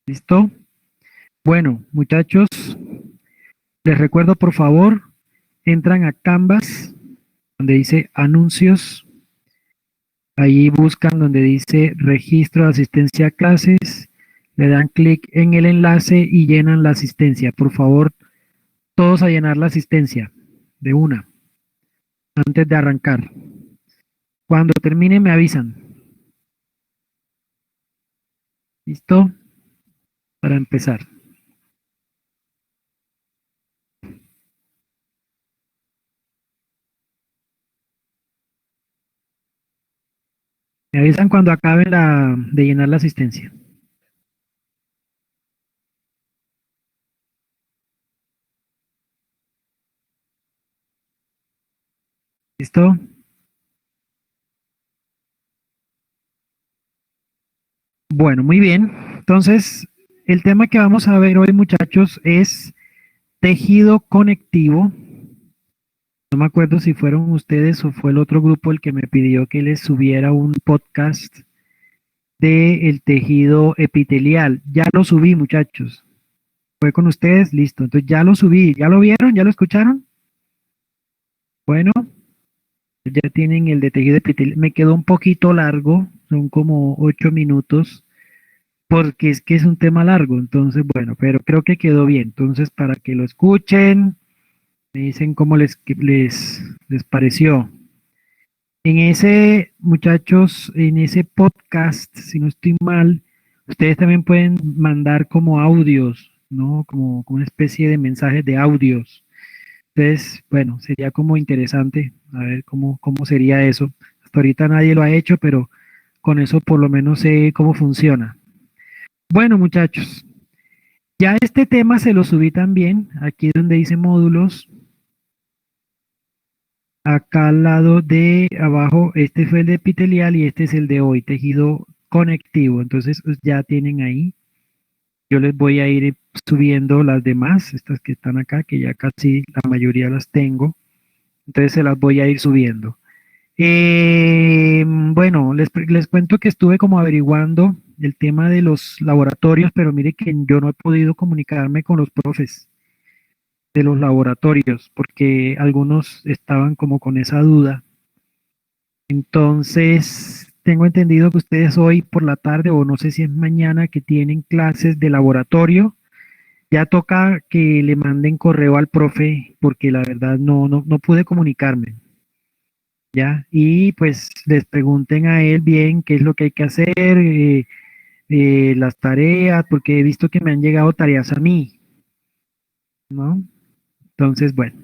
¿Listo? Bueno, muchachos, les recuerdo por favor, entran a Canvas, donde dice anuncios, ahí buscan donde dice registro de asistencia a clases, le dan clic en el enlace y llenan la asistencia. Por favor, todos a llenar la asistencia de una, antes de arrancar. Cuando termine me avisan. ¿Listo? Para empezar. Me avisan cuando acaben de llenar la asistencia. ¿Listo? Bueno, muy bien. Entonces, el tema que vamos a ver hoy, muchachos, es tejido conectivo. No me acuerdo si fueron ustedes o fue el otro grupo el que me pidió que les subiera un podcast de el tejido epitelial. Ya lo subí, muchachos. ¿Fue con ustedes? Listo. Entonces ya lo subí. ¿Ya lo vieron? ¿Ya lo escucharon? Bueno, ya tienen el de tejido epitelial. Me quedó un poquito largo, son como 8 minutos, porque es que es un tema largo. Entonces, bueno, pero creo que quedó bien. Entonces, para que lo escuchen, me dicen cómo les pareció. En ese, muchachos, en ese podcast, si no estoy mal, ustedes también pueden mandar como audios, ¿no? Como una especie de mensajes de audios. Entonces, bueno, sería como interesante a ver cómo sería eso. Hasta ahorita nadie lo ha hecho, pero con eso por lo menos sé cómo funciona. Bueno, muchachos, ya este tema se lo subí también, aquí donde dice módulos, acá al lado de abajo, este fue el de epitelial y este es el de hoy, tejido conectivo. Entonces pues, ya tienen ahí. Yo les voy a ir subiendo las demás, estas que están acá, que ya casi la mayoría las tengo. Entonces se las voy a ir subiendo. Bueno, les cuento que estuve como averiguando el tema de los laboratorios, pero mire que yo no he podido comunicarme con los profes de los laboratorios, porque algunos estaban como con esa duda. Entonces, tengo entendido que ustedes hoy por la tarde, o no sé si es mañana, que tienen clases de laboratorio. Ya toca que le manden correo al profe, porque la verdad no pude comunicarme, ¿ya? Y pues les pregunten a él bien qué es lo que hay que hacer, las tareas, porque he visto que me han llegado tareas a mí, ¿no? Entonces, bueno,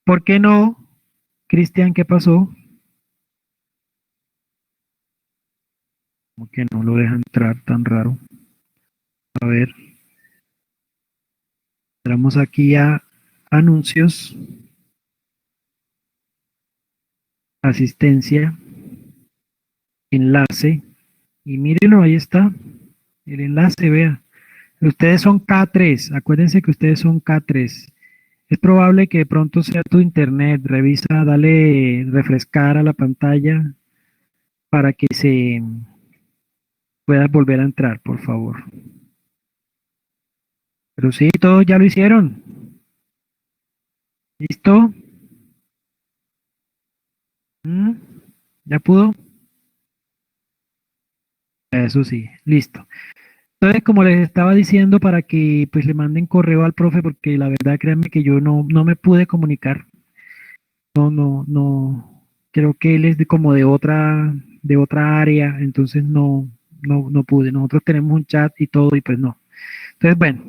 ¿por qué no? Cristian, ¿qué pasó? Como que no lo deja entrar tan raro. A ver, entramos aquí a anuncios, asistencia, enlace, y mírenlo, ahí está, el enlace, vea. Ustedes son K3, acuérdense que ustedes son K3. Es probable que de pronto sea tu internet, revisa, dale refrescar a la pantalla para que se pueda volver a entrar, por favor. Pero sí, todos ya lo hicieron. ¿Listo? ¿Mm? ¿Ya pudo? Eso sí, listo. Entonces, como les estaba diciendo, para que pues le manden correo al profe, porque la verdad, créanme que yo no me pude comunicar. No. Creo que él es como de otra área, entonces no pude. Nosotros tenemos un chat y todo, y pues no. Entonces, bueno,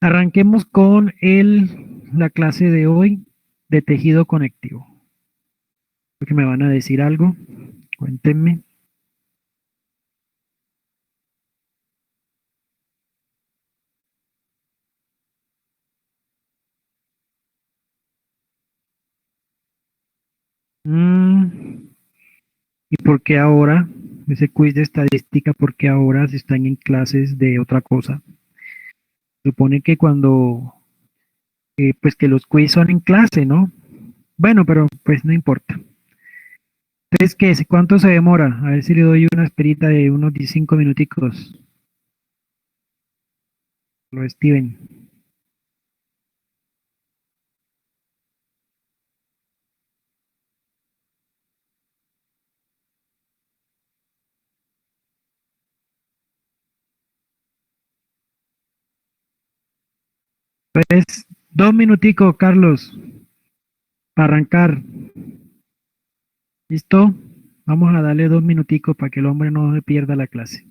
arranquemos con la clase de hoy de tejido conectivo. Porque me van a decir algo. Cuéntenme. Mm, ¿Y por qué ahora? Ese quiz de estadística, ¿por qué ahora se están en clases de otra cosa? Supone que cuando, pues que los quiz son en clase, ¿no? Bueno, pero pues no importa. Entonces, ¿qué es? ¿Cuánto se demora? A ver si le doy una esperita de unos 15 minuticos. Lo Steven. Pues 2 minuticos, Carlos, para arrancar. ¿Listo? Vamos a darle 2 minuticos para que el hombre no se pierda la clase.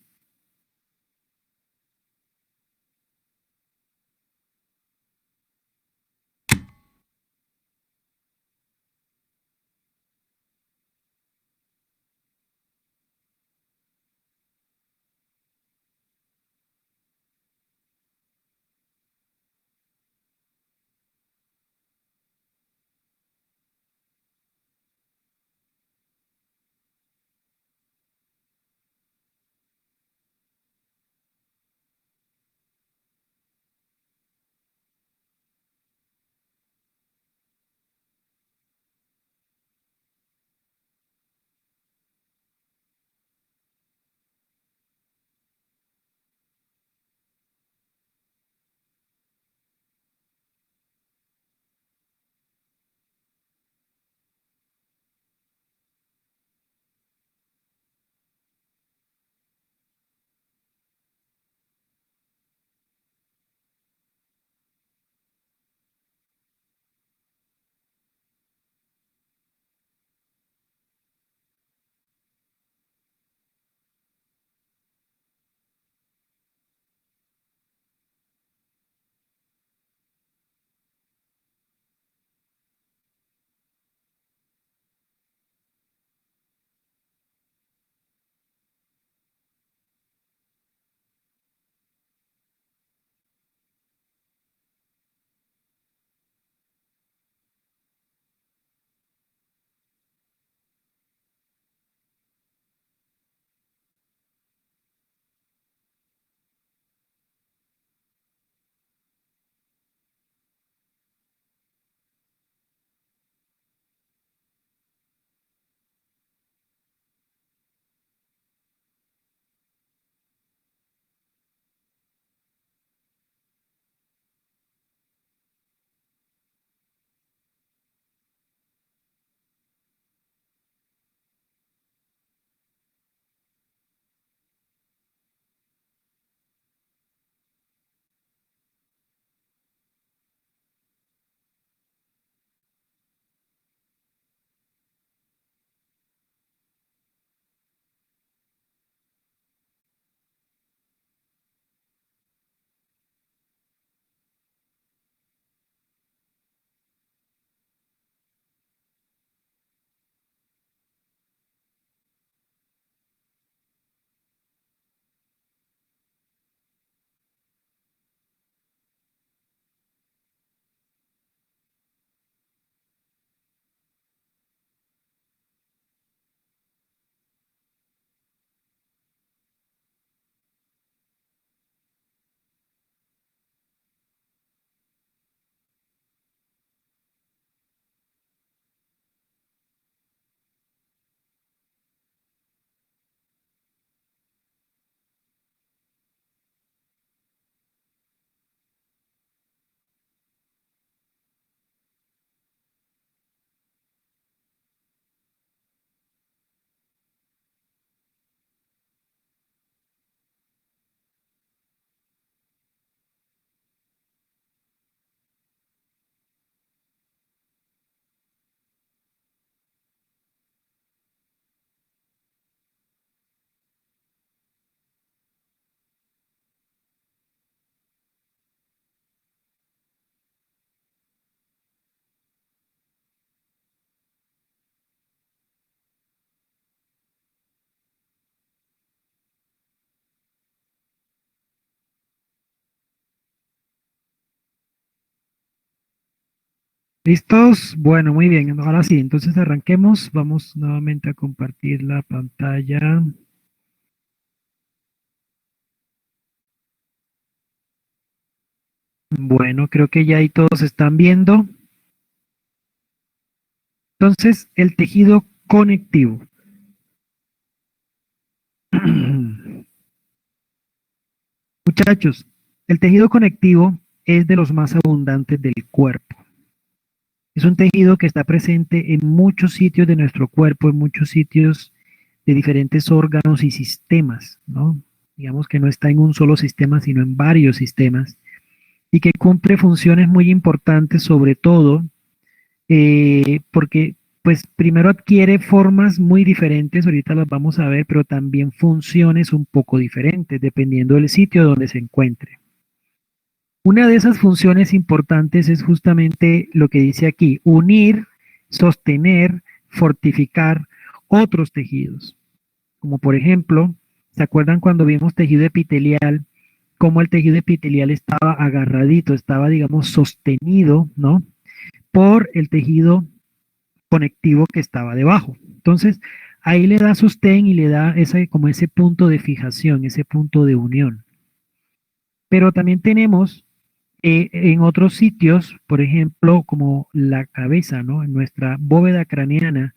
¿Listos? Bueno, muy bien. Ahora sí, entonces arranquemos. Vamos nuevamente a compartir la pantalla. Bueno, creo que ya ahí todos están viendo. Entonces, el tejido conectivo. Muchachos, El tejido conectivo es de los más abundantes del cuerpo. Es un tejido que está presente en muchos sitios de nuestro cuerpo, en muchos sitios de diferentes órganos y sistemas, ¿no? Digamos que no está en un solo sistema, sino en varios sistemas, y que cumple funciones muy importantes, sobre todo porque, pues, primero adquiere formas muy diferentes, ahorita las vamos a ver, pero también funciones un poco diferentes, dependiendo del sitio donde se encuentre. Una de esas funciones importantes es justamente lo que dice aquí, unir, sostener, fortificar otros tejidos. Como por ejemplo, ¿se acuerdan cuando vimos tejido epitelial? Cómo el tejido epitelial estaba agarradito, estaba, digamos, sostenido, ¿no? Por el tejido conectivo que estaba debajo. Entonces, ahí le da sostén y le da ese, como ese punto de fijación, ese punto de unión. Pero también tenemos en otros sitios, por ejemplo, como la cabeza, ¿no? En nuestra bóveda craneana,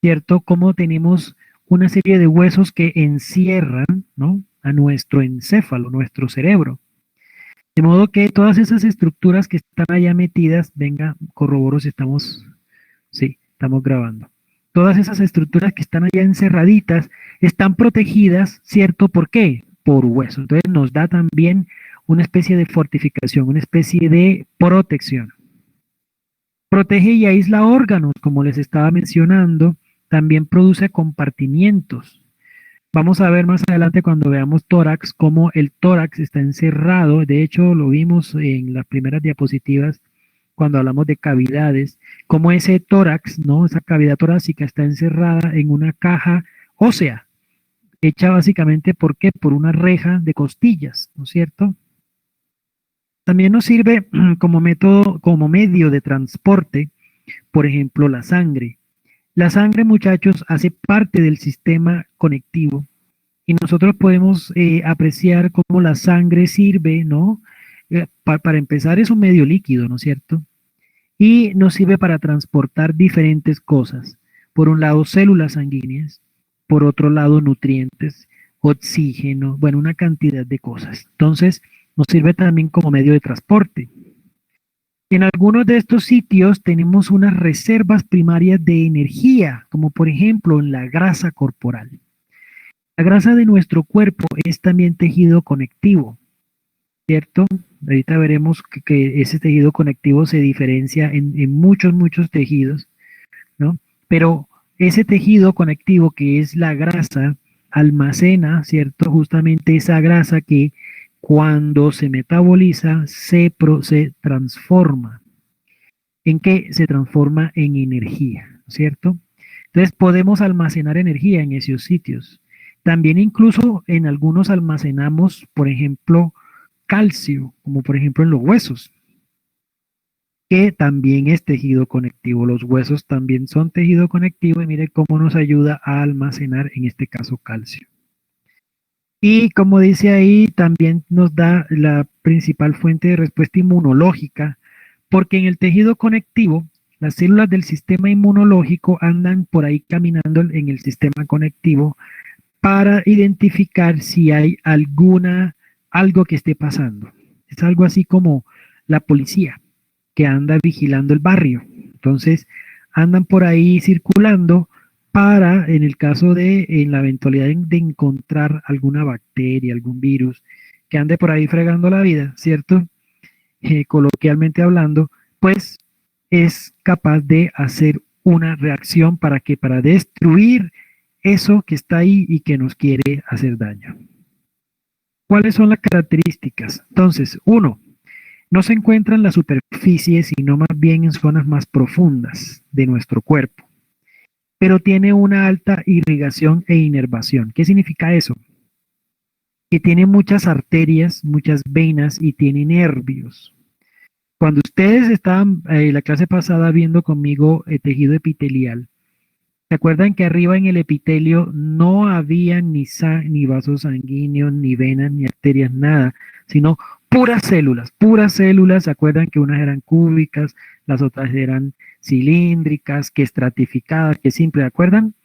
¿cierto? Como tenemos una serie de huesos que encierran, ¿no? A nuestro encéfalo, nuestro cerebro. De modo que todas esas estructuras que están allá metidas, venga, corroboro si estamos, sí, estamos grabando. Todas esas estructuras que están allá encerraditas están protegidas, ¿cierto? ¿Por qué? Por hueso. Entonces nos da también una especie de fortificación, una especie de protección. Protege y aísla órganos, como les estaba mencionando, también produce compartimientos. Vamos a ver más adelante cuando veamos tórax, cómo el tórax está encerrado. De hecho, lo vimos en las primeras diapositivas cuando hablamos de cavidades, cómo ese tórax, ¿no? Esa cavidad torácica está encerrada en una caja ósea, hecha básicamente, ¿por qué? Por una reja de costillas, ¿no es cierto? También nos sirve como método, como medio de transporte, por ejemplo, la sangre. La sangre, muchachos, hace parte del sistema conectivo y nosotros podemos apreciar cómo la sangre sirve, ¿no? Para empezar, es un medio líquido, ¿no es cierto? Y nos sirve para transportar diferentes cosas. Por un lado, células sanguíneas, por otro lado, nutrientes, oxígeno, bueno, una cantidad de cosas. Entonces, nos sirve también como medio de transporte. En algunos de estos sitios tenemos unas reservas primarias de energía, como por ejemplo en la grasa corporal. La grasa de nuestro cuerpo es también tejido conectivo, ¿cierto? Ahorita veremos que ese tejido conectivo se diferencia en muchos, muchos tejidos, ¿no? Pero ese tejido conectivo que es la grasa almacena, ¿cierto? Justamente esa grasa que cuando se metaboliza se transforma. ¿En qué? Se transforma en energía, ¿cierto? Entonces podemos almacenar energía en esos sitios. También incluso en algunos almacenamos, por ejemplo, calcio, como por ejemplo en los huesos, que también es tejido conectivo. Los huesos también son tejido conectivo y mire cómo nos ayuda a almacenar, en este caso, calcio. Y como dice ahí, también nos da la principal fuente de respuesta inmunológica, porque en el tejido conectivo, las células del sistema inmunológico andan por ahí caminando en el sistema conectivo para identificar si hay algo que esté pasando. Es algo así como la policía que anda vigilando el barrio. Entonces, andan por ahí circulando para, en el caso de, en la eventualidad de encontrar alguna bacteria, algún virus, que ande por ahí fregando la vida, ¿cierto? Coloquialmente hablando, pues es capaz de hacer una reacción para que, para destruir eso que está ahí y que nos quiere hacer daño. ¿Cuáles son las características? Entonces, uno, no se encuentra en la superficie, sino más bien en zonas más profundas de nuestro cuerpo, pero tiene una alta irrigación e inervación. ¿Qué significa eso? Que tiene muchas arterias, muchas venas y tiene nervios. Cuando ustedes estaban la clase pasada viendo conmigo el tejido epitelial, ¿se acuerdan que arriba en el epitelio no había ni vasos sanguíneos, ni venas, ni arterias, nada, sino puras células? ¿Se acuerdan que unas eran cúbicas, las otras eran cilíndricas, que estratificadas, que simple, ¿se acuerdan?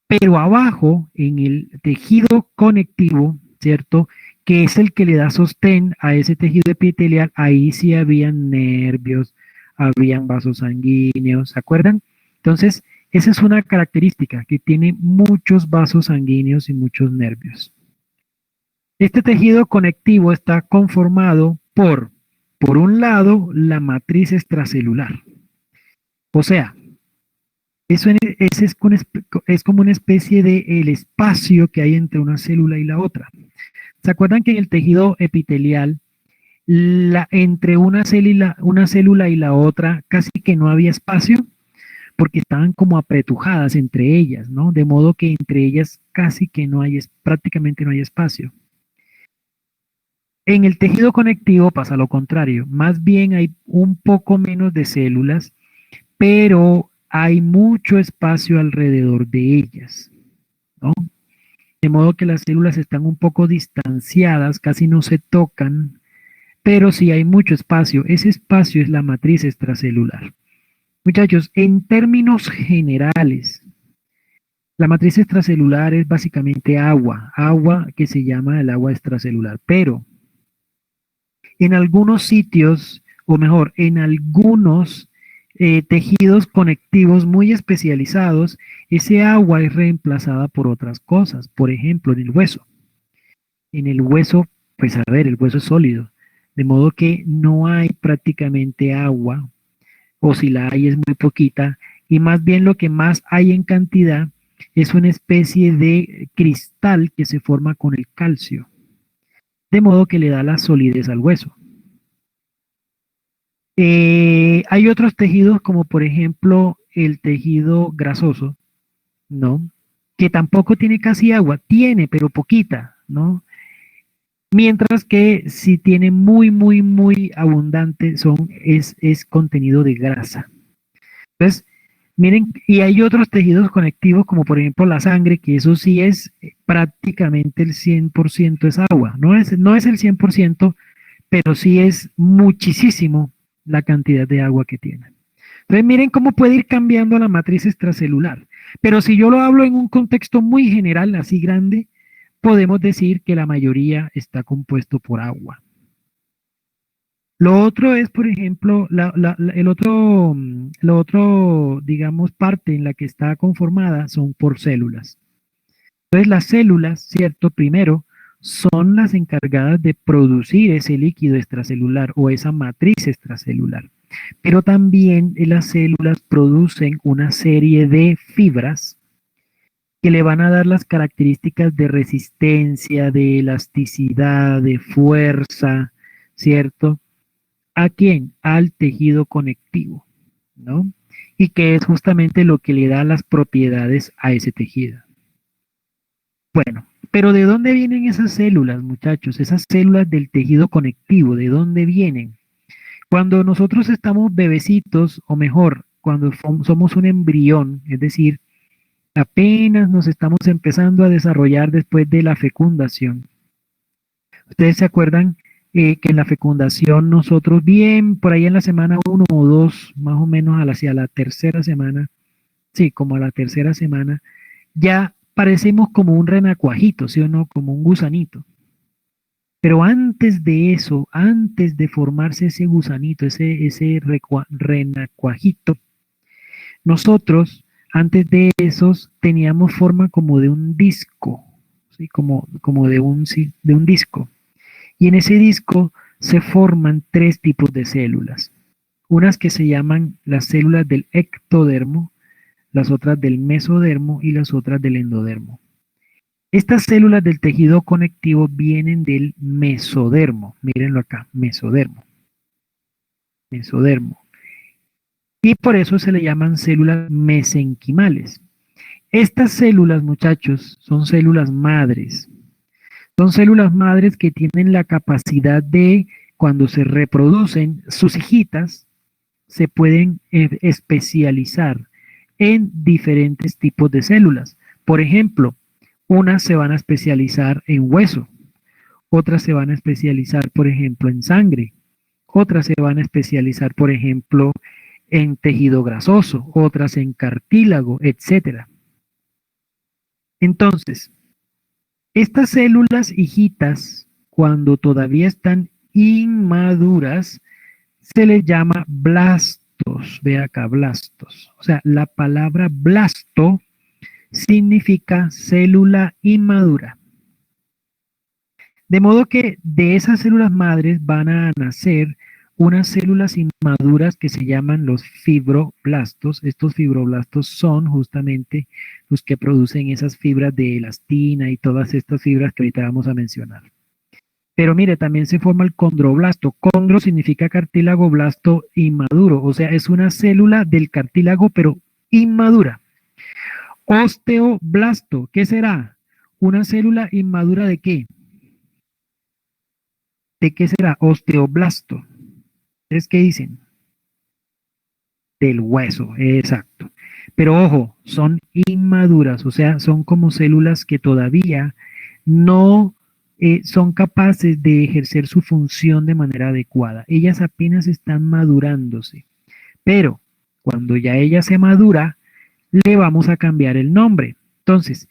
Pero abajo, en el tejido conectivo, ¿cierto? que es el que le da sostén a ese tejido epitelial, ahí sí habían nervios, habían vasos sanguíneos, ¿se acuerdan? Entonces, esa es una característica, que tiene muchos vasos sanguíneos y muchos nervios. Este tejido conectivo está conformado por un lado, la matriz extracelular. O sea, es como una especie de el espacio que hay entre una célula y la otra. ¿Se acuerdan que en el tejido epitelial, entre una célula y la otra casi que no había espacio? Porque estaban como apretujadas entre ellas, ¿no? De modo que entre ellas casi que no hay, prácticamente no hay espacio. En el tejido conectivo pasa lo contrario, más bien hay un poco menos de células, pero hay mucho espacio alrededor de ellas, ¿no? De modo que las células están un poco distanciadas, casi no se tocan, pero sí hay mucho espacio. Ese espacio es la matriz extracelular. Muchachos, en términos generales, la matriz extracelular es básicamente agua que se llama el agua extracelular, pero en algunos sitios, o mejor, en algunos tejidos conectivos muy especializados, ese agua es reemplazada por otras cosas. Por ejemplo, en el hueso. En el hueso, pues a ver, el hueso es sólido, de modo que no hay prácticamente agua, o si la hay es muy poquita, y más bien lo que más hay en cantidad es una especie de cristal que se forma con el calcio, de modo que le da la solidez al hueso. Hay otros tejidos como por ejemplo el tejido grasoso, ¿no? Que tampoco tiene casi agua, tiene, pero poquita, ¿no? Mientras que si tiene muy abundante es contenido de grasa. Entonces, miren, y hay otros tejidos conectivos como por ejemplo la sangre, que eso sí es prácticamente el 100% es agua. No es el 100%, pero sí es muchísimo la cantidad de agua que tiene. Entonces, miren cómo puede ir cambiando la matriz extracelular. Pero si yo lo hablo en un contexto muy general, así grande, podemos decir que la mayoría está compuesto por agua. Lo otro es, por ejemplo, lo otro, digamos, parte en la que está conformada son por células. Entonces, las células, ¿cierto? Primero, son las encargadas de producir ese líquido extracelular o esa matriz extracelular. Pero también las células producen una serie de fibras que le van a dar las características de resistencia, de elasticidad, de fuerza, ¿cierto? ¿A quién? Al tejido conectivo, ¿no? Y que es justamente lo que le da las propiedades a ese tejido. Bueno, pero ¿de dónde vienen esas células, muchachos? Esas células del tejido conectivo, ¿de dónde vienen? Cuando nosotros estamos bebecitos, o mejor, cuando somos un embrión, es decir, apenas nos estamos empezando a desarrollar después de la fecundación. Ustedes se acuerdan que en la fecundación nosotros bien por ahí en la semana 1 o 2, más o menos hacia la tercera semana, sí, como a la tercera semana, ya parecemos como un renacuajito, ¿sí o no? Como un gusanito. Pero antes de eso, antes de formarse ese gusanito, ese renacuajito, nosotros, antes de esos, teníamos forma como de un disco, ¿sí? Como de un disco. Y en ese disco se forman tres tipos de células. Unas que se llaman las células del ectodermo, las otras del mesodermo y las otras del endodermo. Estas células del tejido conectivo vienen del mesodermo. Mírenlo acá, mesodermo. Mesodermo. Y por eso se le llaman células mesenquimales. Estas células, muchachos, son células madres. Son células madres que tienen la capacidad de, cuando se reproducen, sus hijitas se pueden especializar en diferentes tipos de células. Por ejemplo, unas se van a especializar en hueso, otras se van a especializar, por ejemplo, en sangre, otras se van a especializar, por ejemplo, en tejido grasoso, otras en cartílago, etcétera. Entonces, estas células hijitas, cuando todavía están inmaduras, se les llama blastos. Ve acá, blastos. O sea, la palabra blasto significa célula inmadura. De modo que de esas células madres van a nacer unas células inmaduras que se llaman los fibroblastos. Estos fibroblastos son justamente los que producen esas fibras de elastina y todas estas fibras que ahorita vamos a mencionar. Pero mire, también se forma el condroblasto. Condro significa cartílago, blasto inmaduro. O sea, es una célula del cartílago, pero inmadura. Osteoblasto, ¿qué será? ¿Una célula inmadura de qué? ¿De qué será? Osteoblasto. ¿Ustedes qué dicen? Del hueso, exacto. Pero ojo, son inmaduras, o sea, son como células que todavía no son capaces de ejercer su función de manera adecuada. Ellas apenas están madurándose. Pero cuando ya ella se madura, le vamos a cambiar el nombre. Entonces,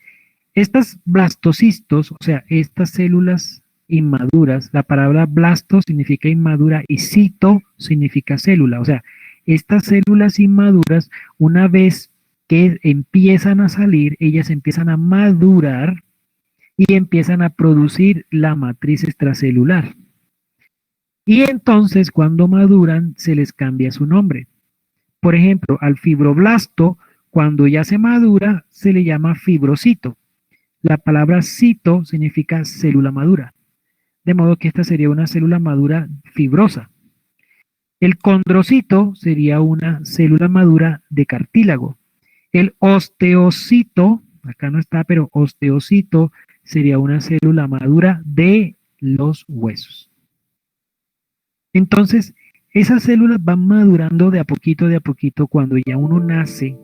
estas blastocistos, o sea, estas células inmaduras, la palabra blasto significa inmadura y cito significa célula. O sea, estas células inmaduras, una vez que empiezan a salir, ellas empiezan a madurar y empiezan a producir la matriz extracelular. Y entonces, cuando maduran, se les cambia su nombre. Por ejemplo, al fibroblasto, cuando ya se madura, se le llama fibrocito. La palabra cito significa célula madura. De modo que esta sería una célula madura fibrosa. El condrocito sería una célula madura de cartílago. El osteocito, acá no está, pero osteocito sería una célula madura de los huesos. Entonces, esas células van madurando de a poquito, cuando ya uno nace,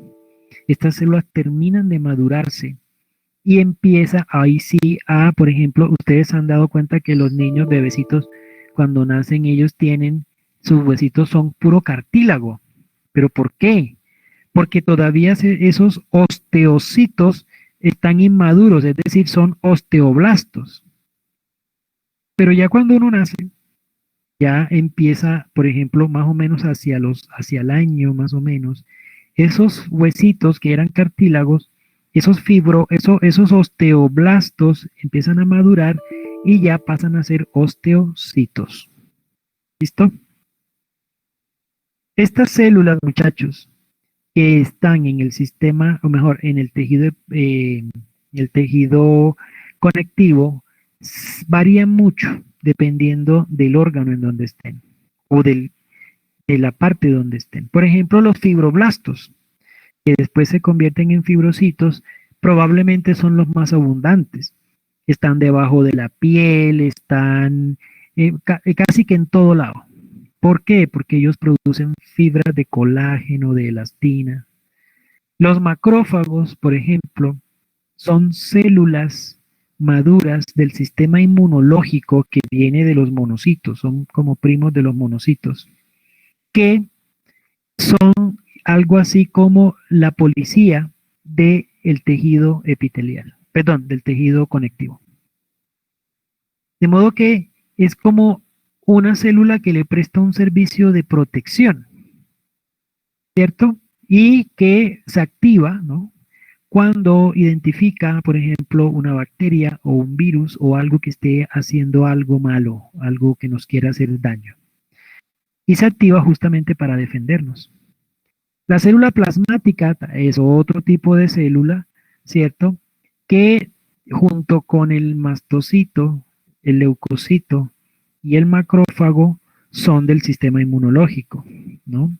estas células terminan de madurarse y empieza ahí sí a, por ejemplo, ustedes han dado cuenta que los niños bebecitos, cuando nacen, ellos tienen, sus huesitos son puro cartílago. ¿Pero por qué? Porque todavía esos osteocitos están inmaduros, es decir, son osteoblastos. Pero ya cuando uno nace, ya empieza, por ejemplo, más o menos hacia el año, más o menos, esos huesitos que eran cartílagos, esos osteoblastos empiezan a madurar y ya pasan a ser osteocitos. ¿Listo? Estas células, muchachos, que están en el sistema, o mejor, en el tejido conectivo, varían mucho dependiendo del órgano en donde estén o de la parte donde estén. Por ejemplo, los fibroblastos, que después se convierten en fibrocitos, probablemente son los más abundantes. Están debajo de la piel, están casi que en todo lado. ¿Por qué? Porque ellos producen fibras de colágeno, de elastina. Los macrófagos, por ejemplo, son células maduras del sistema inmunológico que viene de los monocitos, son como primos de los monocitos, que son algo así como la policía del tejido epitelial, perdón, del tejido conectivo. De modo que es como una célula que le presta un servicio de protección, ¿cierto? Y que se activa, ¿no?, cuando identifica, por ejemplo, una bacteria o un virus o algo que esté haciendo algo malo, algo que nos quiera hacer daño. Y se activa justamente para defendernos. La célula plasmática es otro tipo de célula, ¿cierto?, que junto con el mastocito, el leucocito y el macrófago son del sistema inmunológico, ¿no?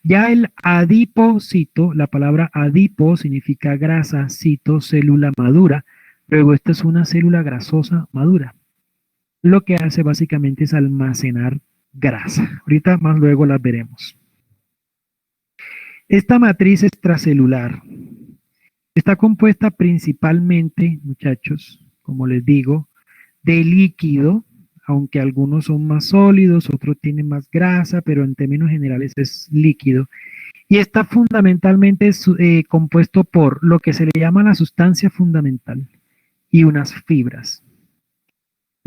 Ya el adipocito, la palabra adipo significa grasa, cito, célula madura. Luego esta es una célula grasosa madura. Lo que hace básicamente es almacenar grasa. Ahorita más luego las veremos. Esta matriz extracelular está compuesta principalmente, muchachos, como les digo, de líquido, aunque algunos son más sólidos, otros tienen más grasa, pero en términos generales es líquido. Y está fundamentalmente compuesto por lo que se le llama la sustancia fundamental y unas fibras.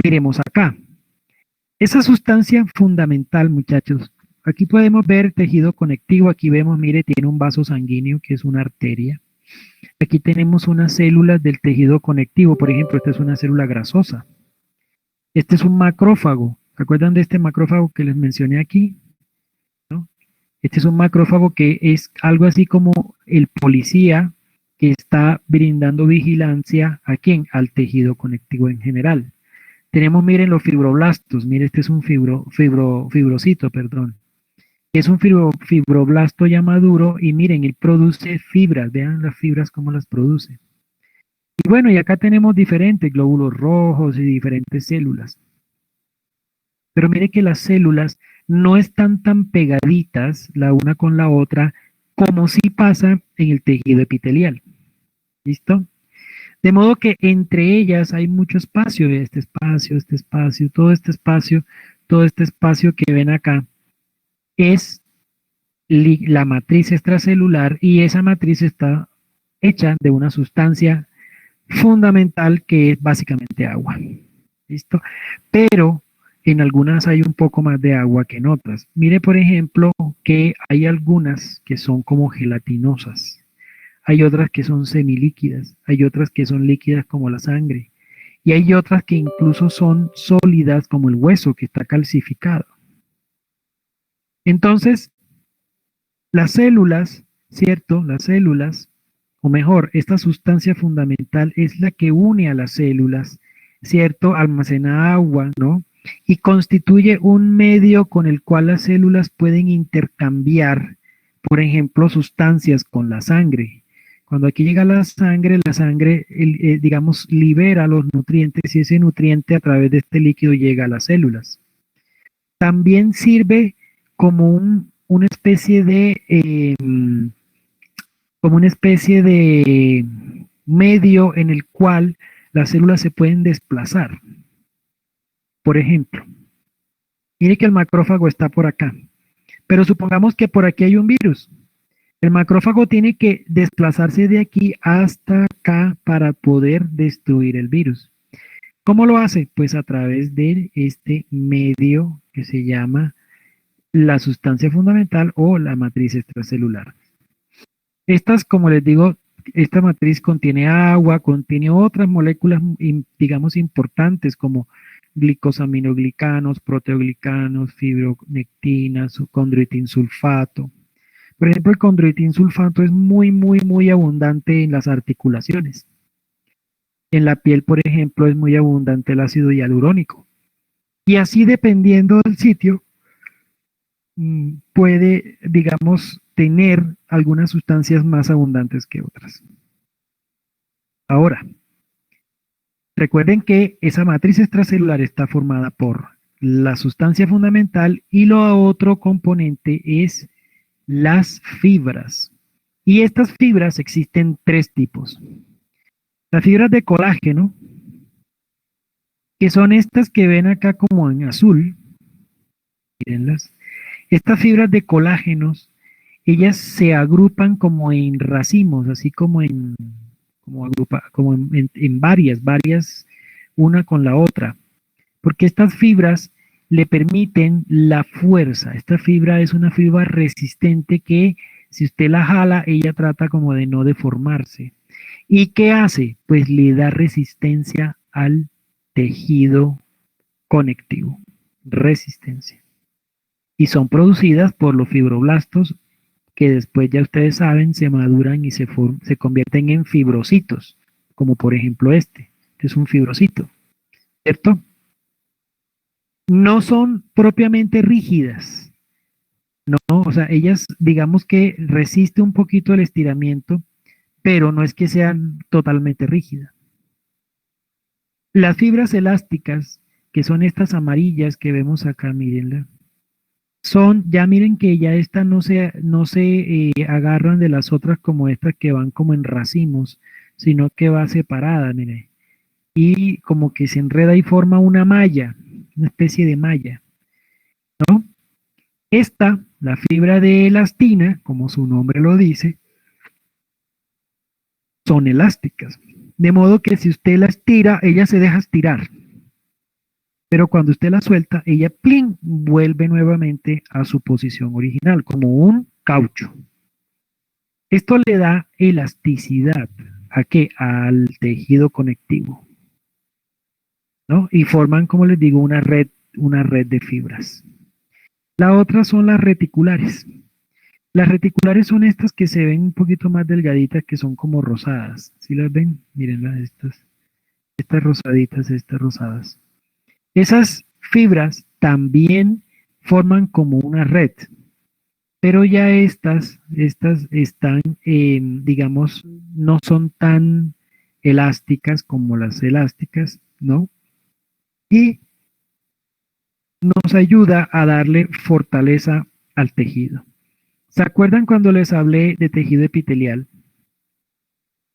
Miremos acá. Esa sustancia fundamental, muchachos. Aquí podemos ver tejido conectivo. Aquí vemos, mire, tiene un vaso sanguíneo que es una arteria. Aquí tenemos unas células del tejido conectivo. Por ejemplo, esta es una célula grasosa. Este es un macrófago. ¿Se acuerdan de este macrófago que les mencioné aquí? ¿No? Este es un macrófago que es algo así como el policía que está brindando vigilancia ¿a quién? Al tejido conectivo en general. Tenemos, miren, los fibroblastos. Mire, este es un fibrocito, perdón. Es un fibroblasto ya maduro y miren, él produce fibras. Vean las fibras cómo las produce. Y bueno, y acá tenemos diferentes glóbulos rojos y diferentes células. Pero mire que las células no están tan pegaditas la una con la otra como sí pasa en el tejido epitelial. ¿Listo? De modo que entre ellas hay mucho espacio, este espacio, todo este espacio que ven acá es la matriz extracelular y esa matriz está hecha de una sustancia fundamental que es básicamente agua. ¿Listo? Pero en algunas hay un poco más de agua que en otras. Mire, por ejemplo, que hay algunas que son como gelatinosas. Hay otras que son semilíquidas, hay otras que son líquidas como la sangre, y hay otras que incluso son sólidas como el hueso que está calcificado. Entonces, las células, ¿cierto? Las células, o mejor, esta sustancia fundamental es la que une a las células, ¿cierto? Almacena agua, ¿no? Y constituye un medio con el cual las células pueden intercambiar, por ejemplo, sustancias con la sangre. Cuando aquí llega la sangre, digamos, libera los nutrientes y ese nutriente a través de este líquido llega a las células. También sirve como una especie como una especie de medio en el cual las células se pueden desplazar. Por ejemplo, mire que el macrófago está por acá, pero supongamos que por aquí hay un virus. El macrófago tiene que desplazarse de aquí hasta acá para poder destruir el virus. ¿Cómo lo hace? Pues a través de este medio que se llama la sustancia fundamental o la matriz extracelular. Estas, como les digo, esta matriz contiene agua, contiene otras moléculas, digamos, importantes como glicosaminoglicanos, proteoglicanos, fibronectinas, condroitinsulfato. Por ejemplo, el condroitinsulfato es muy abundante en las articulaciones. En la piel, por ejemplo, es muy abundante el ácido hialurónico. Y así, dependiendo del sitio, puede, digamos, tener algunas sustancias más abundantes que otras. Ahora, recuerden que esa matriz extracelular está formada por la sustancia fundamental y lo otro componente es las fibras. Y estas fibras existen tres tipos. Las fibras de colágeno, que son estas que ven acá como en azul, mírenlas. Estas fibras de colágenos, ellas se agrupan como en racimos, así como en varias, una con la otra, porque estas fibras le permiten la fuerza. Esta fibra es una fibra resistente que si usted la jala, ella trata como de no deformarse. ¿Y qué hace? Pues le da resistencia al tejido conectivo. Resistencia. Y son producidas por los fibroblastos que después ya ustedes saben se maduran y se convierten en fibrocitos, como por ejemplo este es un fibrocito, ¿cierto? No son propiamente rígidas, no, o sea, ellas digamos que resiste un poquito el estiramiento, pero no es que sean totalmente rígidas. Las fibras elásticas, que son estas amarillas que vemos acá, mírenla, ya miren que ya estas no se agarran de las otras como estas que van como en racimos, sino que va separada, miren. Y como que se enreda y forma una malla, una especie de malla, ¿no? Esta, la fibra de elastina, como su nombre lo dice, son elásticas. De modo que si usted la estira, ella se deja estirar. pero cuando usted la suelta, ella ¡plin! Vuelve nuevamente a su posición original, como un caucho. Esto le da elasticidad ¿a qué? Al tejido conectivo, ¿no? Y forman, como les digo, una red de fibras. La otra son las reticulares. Las reticulares son estas que se ven un poquito más delgaditas, que son como rosadas. ¿Sí las ven? Mírenlas, estas rosaditas, estas rosadas. Esas fibras también forman como una red, pero ya estas están, digamos, no son tan elásticas como las elásticas, ¿no? Y nos ayuda a darle fortaleza al tejido. ¿Se acuerdan cuando les hablé de tejido epitelial?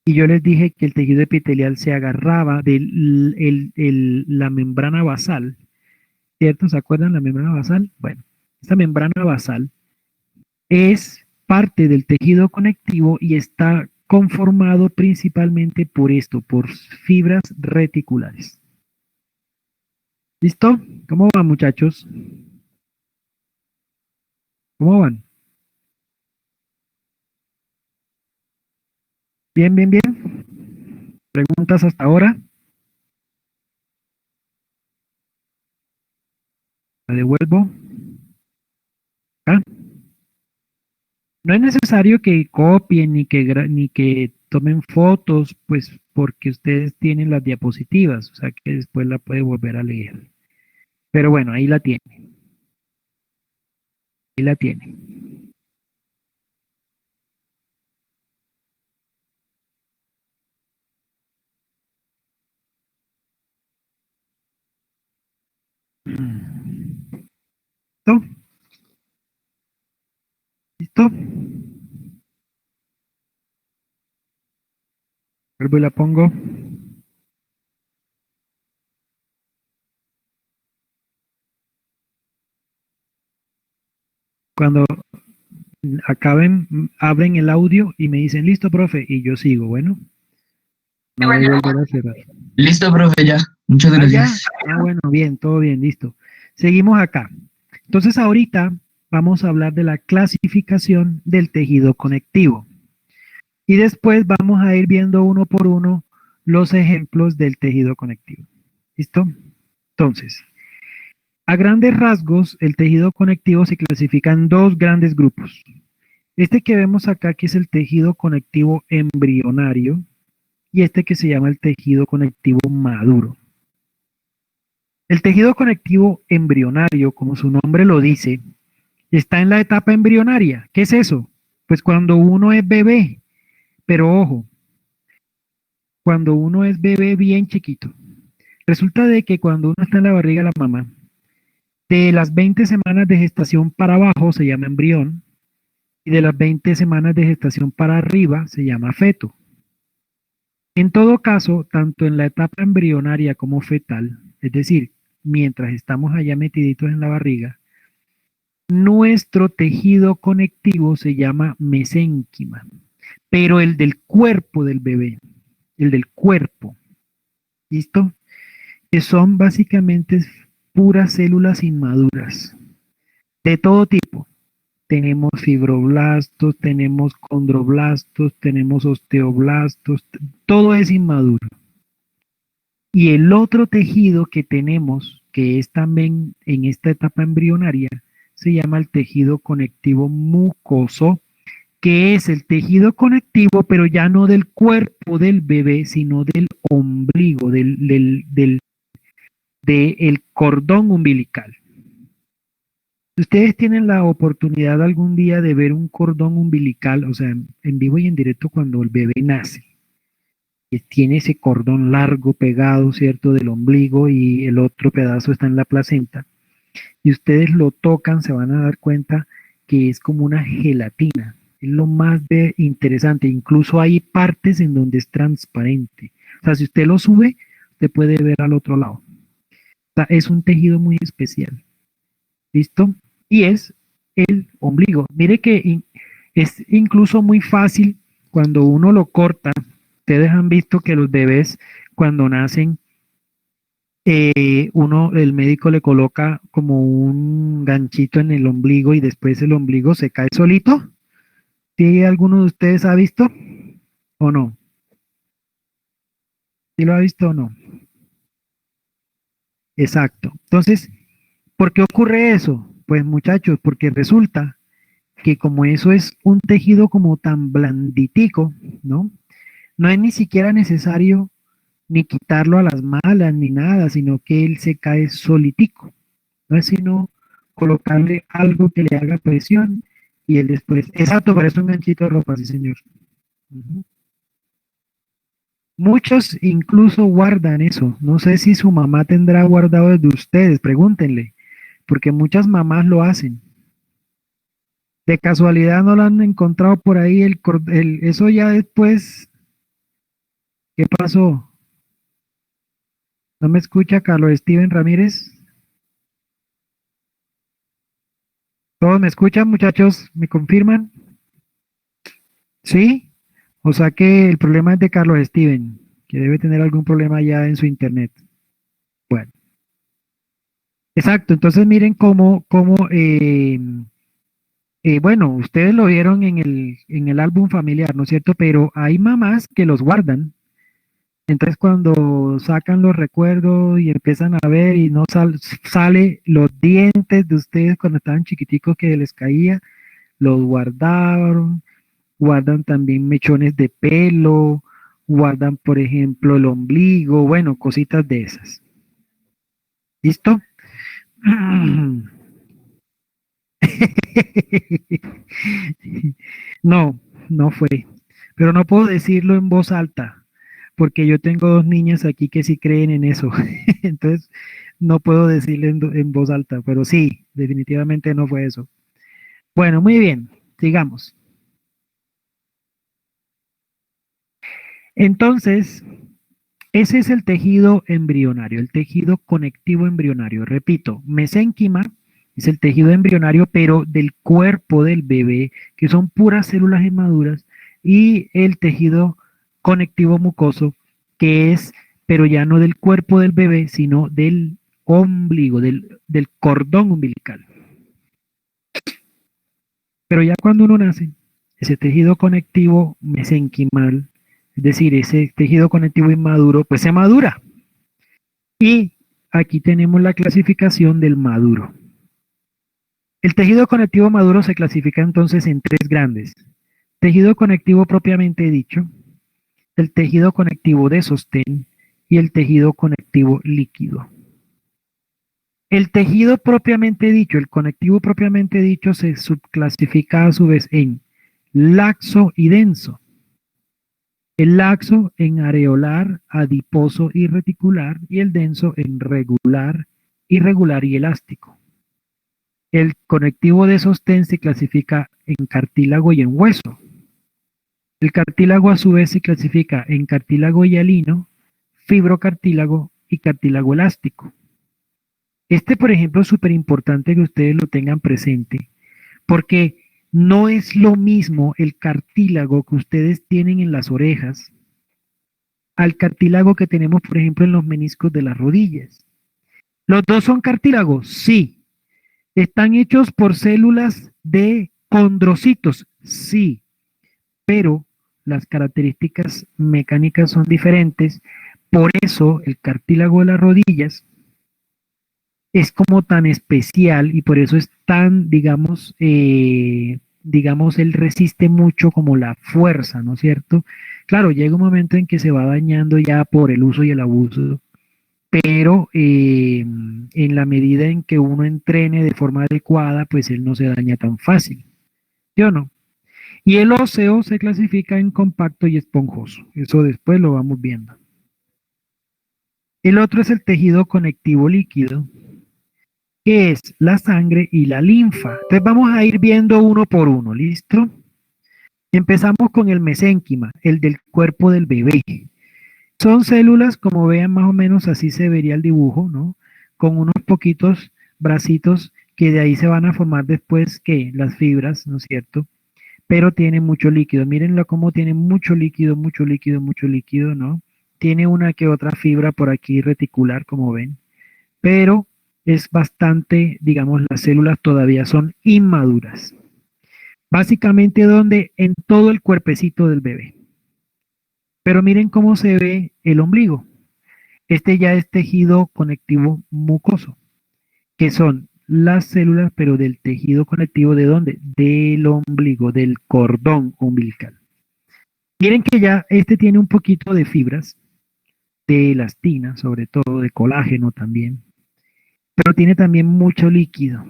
Y yo les dije que el tejido epitelial se agarraba de la membrana basal, ¿cierto? ¿Se acuerdan la membrana basal? Bueno, esta membrana basal es parte del tejido conectivo y está conformado principalmente por esto, por fibras reticulares. ¿Listo? ¿Cómo van, muchachos? ¿Cómo van? Bien, bien, bien. ¿Preguntas hasta ahora? La devuelvo. ¿Ah? No es necesario que copien ni que tomen fotos, pues porque ustedes tienen las diapositivas, o sea que después la puede volver a leer. Pero bueno, ahí la tiene, ahí la tiene. ¿Listo? ¿Listo? Vuelvo y la pongo. Cuando acaben, abren el audio y me dicen, listo, profe, y yo sigo, bueno. No voy a volver a cerrar. Listo, profe, ya. Muchas Ah, ya. gracias. Ah, bueno, bien, todo bien, listo. Seguimos acá. Entonces, ahorita vamos a hablar de la clasificación del tejido conectivo. Y después vamos a ir viendo uno por uno los ejemplos del tejido conectivo. ¿Listo? Entonces, a grandes rasgos, el tejido conectivo se clasifica en dos grandes grupos. Este que vemos acá, que es el tejido conectivo embrionario, y este que se llama el tejido conectivo maduro. El tejido conectivo embrionario, como su nombre lo dice, está en la etapa embrionaria. ¿Qué es eso? Pues cuando uno es bebé, pero ojo, cuando uno es bebé bien chiquito. Resulta de que cuando uno está en la barriga de la mamá, de las 20 semanas de gestación para abajo se llama embrión, y de las 20 semanas de gestación para arriba se llama feto. En todo caso, tanto en la etapa embrionaria como fetal, es decir, mientras estamos allá metiditos en la barriga, nuestro tejido conectivo se llama mesénquima, pero el del cuerpo del bebé, el del cuerpo, ¿listo? Que son básicamente puras células inmaduras, de todo tipo. Tenemos fibroblastos, tenemos condroblastos, tenemos osteoblastos, todo es inmaduro. Y el otro tejido que tenemos, que es también en esta etapa embrionaria, se llama el tejido conectivo mucoso, que es el tejido conectivo, pero ya no del cuerpo del bebé, sino del ombligo, del cordón umbilical. Ustedes tienen la oportunidad algún día de ver un cordón umbilical, o sea, en vivo y en directo cuando el bebé nace, que tiene ese cordón largo pegado, ¿cierto?, del ombligo y el otro pedazo está en la placenta. Y ustedes lo tocan, se van a dar cuenta que es como una gelatina. Es lo más interesante. Incluso hay partes en donde es transparente. O sea, si usted lo sube, usted puede ver al otro lado. O sea, es un tejido muy especial. ¿Listo? Y es el ombligo. Mire que es incluso muy fácil cuando uno lo corta. Ustedes han visto que los bebés cuando nacen el médico le coloca como un ganchito en el ombligo y después el ombligo se cae solito. ¿Sí alguno de ustedes ha visto o no? ¿Sí lo ha visto o no? Exacto. Entonces, ¿por qué ocurre eso? Pues muchachos, porque resulta que como eso es un tejido como tan blanditico, ¿no? No es ni siquiera necesario ni quitarlo a las malas ni nada, sino que él se cae solitico. No es sino colocarle algo que le haga presión y él después, exacto, parece un ganchito de ropa, sí señor. Ujú. Muchos incluso guardan eso. No sé si su mamá tendrá guardado desde ustedes, pregúntenle, porque muchas mamás lo hacen. De casualidad no lo han encontrado por ahí, eso ya después, ¿qué pasó? ¿No me escucha Carlos Steven Ramírez? ¿Todos me escuchan, muchachos? ¿Me confirman? ¿Sí? O sea que el problema es de Carlos Steven, que debe tener algún problema ya en su internet. Bueno, exacto. Entonces miren bueno, ustedes lo vieron en el álbum familiar, ¿no es cierto? Pero hay mamás que los guardan. Entonces cuando sacan los recuerdos y empiezan a ver y no sale los dientes de ustedes cuando estaban chiquiticos que les caía, los guardaron, guardan también mechones de pelo, guardan, por ejemplo, el ombligo, bueno, cositas de esas. ¿Listo? No, no fue. Pero no puedo decirlo en voz alta, porque yo tengo dos niñas aquí que sí creen en eso. Entonces, no puedo decirlo en voz alta, pero sí, definitivamente no fue eso. Bueno, muy bien, sigamos. Entonces, ese es el tejido embrionario, el tejido conectivo embrionario. Repito, mesénquima es el tejido embrionario, pero del cuerpo del bebé, que son puras células inmaduras, y el tejido conectivo mucoso, que es, pero ya no del cuerpo del bebé, sino del ombligo, del cordón umbilical. Pero ya cuando uno nace, ese tejido conectivo mesenquimal, es decir, ese tejido conectivo inmaduro, pues se madura. Y aquí tenemos la clasificación del maduro. El tejido conectivo maduro se clasifica entonces en tres grandes. Tejido conectivo propiamente dicho, el tejido conectivo de sostén y el tejido conectivo líquido. El tejido propiamente dicho, el conectivo propiamente dicho, se subclasifica a su vez en laxo y denso. El laxo en areolar, adiposo y reticular, y el denso en regular, irregular y elástico. El conectivo de sostén se clasifica en cartílago y en hueso. El cartílago a su vez se clasifica en cartílago hialino, fibrocartílago y cartílago elástico. Este, por ejemplo, es súper importante que ustedes lo tengan presente, porque no es lo mismo el cartílago que ustedes tienen en las orejas al cartílago que tenemos, por ejemplo, en los meniscos de las rodillas. ¿Los dos son cartílagos? Sí. ¿Están hechos por células de condrocitos? Sí, pero las características mecánicas son diferentes. Por eso el cartílago de las rodillas es como tan especial y por eso es tan, digamos, él resiste mucho como la fuerza, ¿no es cierto? Claro, llega un momento en que se va dañando ya por el uso y el abuso, pero en la medida en que uno entrene de forma adecuada, pues él no se daña tan fácil, ¿sí o no? Y el óseo se clasifica en compacto y esponjoso, eso después lo vamos viendo. El otro es el tejido conectivo líquido, que es la sangre y la linfa. Entonces vamos a ir viendo uno por uno, ¿listo? Empezamos con el mesénquima, el del cuerpo del bebé. Son células, como vean más o menos así se vería el dibujo, ¿no? Con unos poquitos bracitos que de ahí se van a formar después que las fibras, ¿no es cierto? Pero tiene mucho líquido. Mírenlo cómo tiene mucho líquido, mucho líquido, mucho líquido, ¿no? tiene una que otra fibra por aquí reticular, como ven, pero es bastante, digamos, las células todavía son inmaduras. Básicamente donde en todo el cuerpecito del bebé. Pero miren cómo se ve el ombligo. Este ya es tejido conectivo mucoso, que son las células, pero del tejido conectivo ¿de dónde? Del ombligo, del cordón umbilical. Miren que ya este tiene un poquito de fibras, de elastina, sobre todo de colágeno también, pero tiene también mucho líquido,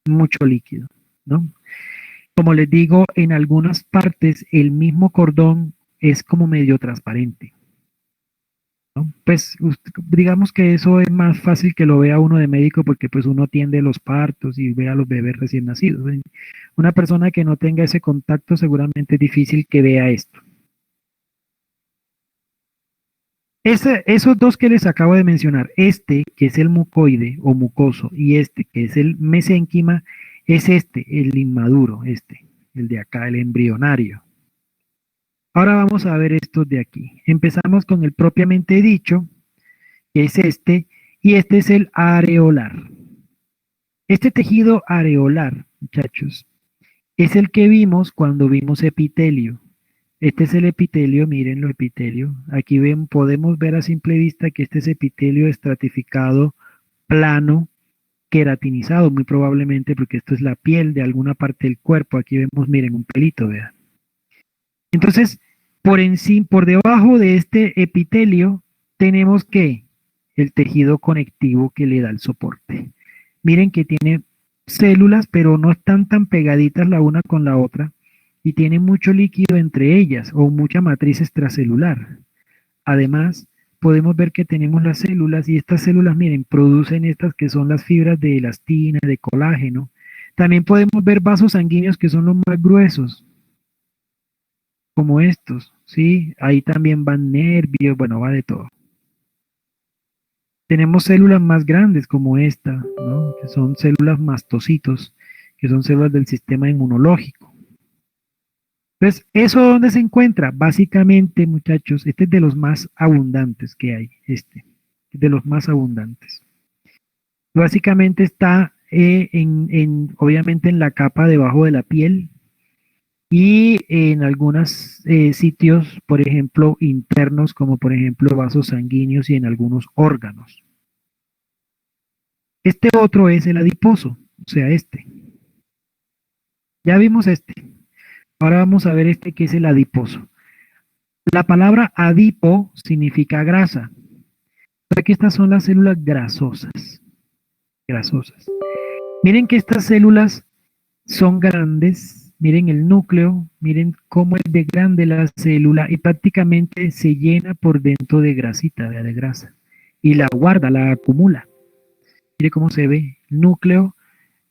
¿no? Como les digo, en algunas partes el mismo cordón es como medio transparente, ¿no? Pues digamos que eso es más fácil que lo vea uno de médico porque pues uno atiende los partos y ve a los bebés recién nacidos. Una persona que no tenga ese contacto seguramente es difícil que vea esto. Esos dos que les acabo de mencionar, este que es el mucoide o mucoso y este que es el mesénquima, es el inmaduro, el de acá, el embrionario. Ahora vamos a ver estos de aquí. Empezamos con el propiamente dicho, que es y este es el areolar. Este tejido areolar, muchachos, es el que vimos cuando vimos epitelio. Este es el epitelio, miren lo epitelio. Aquí podemos ver a simple vista que este es epitelio estratificado, plano, queratinizado, muy probablemente porque esto es la piel de alguna parte del cuerpo. Aquí vemos, miren, un pelito, vean. Entonces, por encima, por debajo de este epitelio, tenemos que el tejido conectivo que le da el soporte. Miren que tiene células, pero no están tan pegaditas la una con la otra y tiene mucho líquido entre ellas o mucha matriz extracelular. Además, podemos ver que tenemos las células y estas células, miren, producen estas que son las fibras de elastina, de colágeno. También podemos ver vasos sanguíneos que son los más gruesos, como estos, ¿sí? Ahí también van nervios, bueno, va de todo. Tenemos células más grandes como esta, ¿no? Que son células mastocitos, que son células del sistema inmunológico. Entonces, ¿eso dónde se encuentra? Básicamente, muchachos, este es de los más abundantes que hay, de los más abundantes. Básicamente está obviamente en la capa debajo de la piel y en algunos sitios, por ejemplo, internos, como por ejemplo vasos sanguíneos y en algunos órganos. Este otro es el adiposo, o sea, este. Ya vimos este. Ahora vamos a ver este que es el adiposo. La palabra adipo significa grasa. Aquí estas son las células grasosas. Grasosas. Miren que estas células son grandes. Miren el núcleo. Miren cómo es de grande la célula y prácticamente se llena por dentro de grasita, de grasa. Y la guarda, la acumula. Mire cómo se ve el núcleo.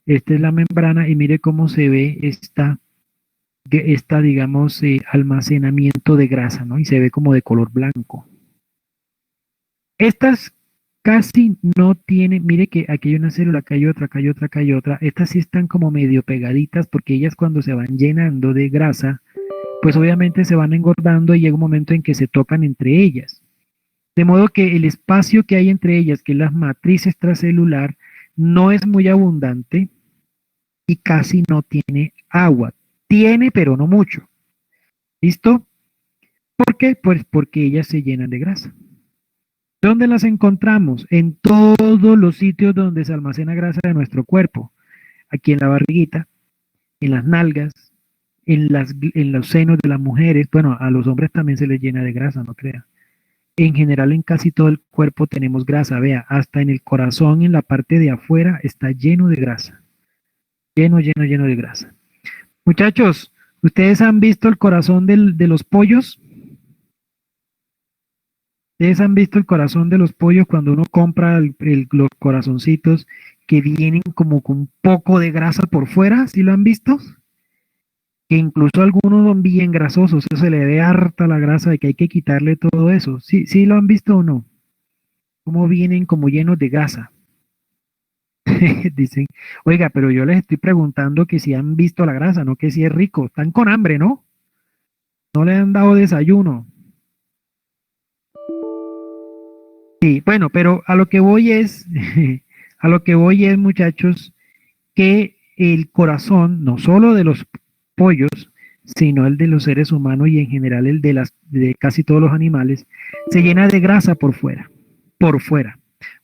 Esta es la membrana y mire cómo se ve esta digamos, almacenamiento de grasa, ¿no? Y se ve como de color blanco. Estas casi no tienen, mire que aquí hay una célula, acá hay otra, acá hay otra, acá hay otra. Estas sí están como medio pegaditas porque ellas cuando se van llenando de grasa, pues obviamente se van engordando y llega un momento en que se tocan entre ellas. De modo que el espacio que hay entre ellas, que es la matriz extracelular, no es muy abundante y casi no tiene agua. Tiene, pero no mucho. ¿Listo? ¿Por qué? Pues porque ellas se llenan de grasa. ¿Dónde las encontramos? En todos los sitios donde se almacena grasa de nuestro cuerpo. Aquí en la barriguita, en las nalgas, en los senos de las mujeres. Bueno, a los hombres también se les llena de grasa, no crea. En general, en casi todo el cuerpo tenemos grasa. Vea, hasta en el corazón, en la parte de afuera, está lleno de grasa. Lleno, lleno, lleno de grasa. Muchachos, ¿ustedes han visto el corazón de los pollos? ¿Ustedes han visto el corazón de los pollos cuando uno compra los corazoncitos que vienen como con un poco de grasa por fuera? ¿Sí lo han visto? Que incluso algunos son bien grasosos, eso se le ve harta la grasa de que hay que quitarle todo eso. ¿Sí, sí lo han visto o no? Cómo vienen como llenos de grasa. Dicen, oiga, pero yo les estoy preguntando que si han visto la grasa, no que si es rico. Están con hambre, ¿no? No le han dado desayuno. Sí, bueno, pero a lo que voy es, a lo que voy es, muchachos, que el corazón, no solo de los pollos, sino el de los seres humanos y en general el de de casi todos los animales, se llena de grasa por fuera, por fuera.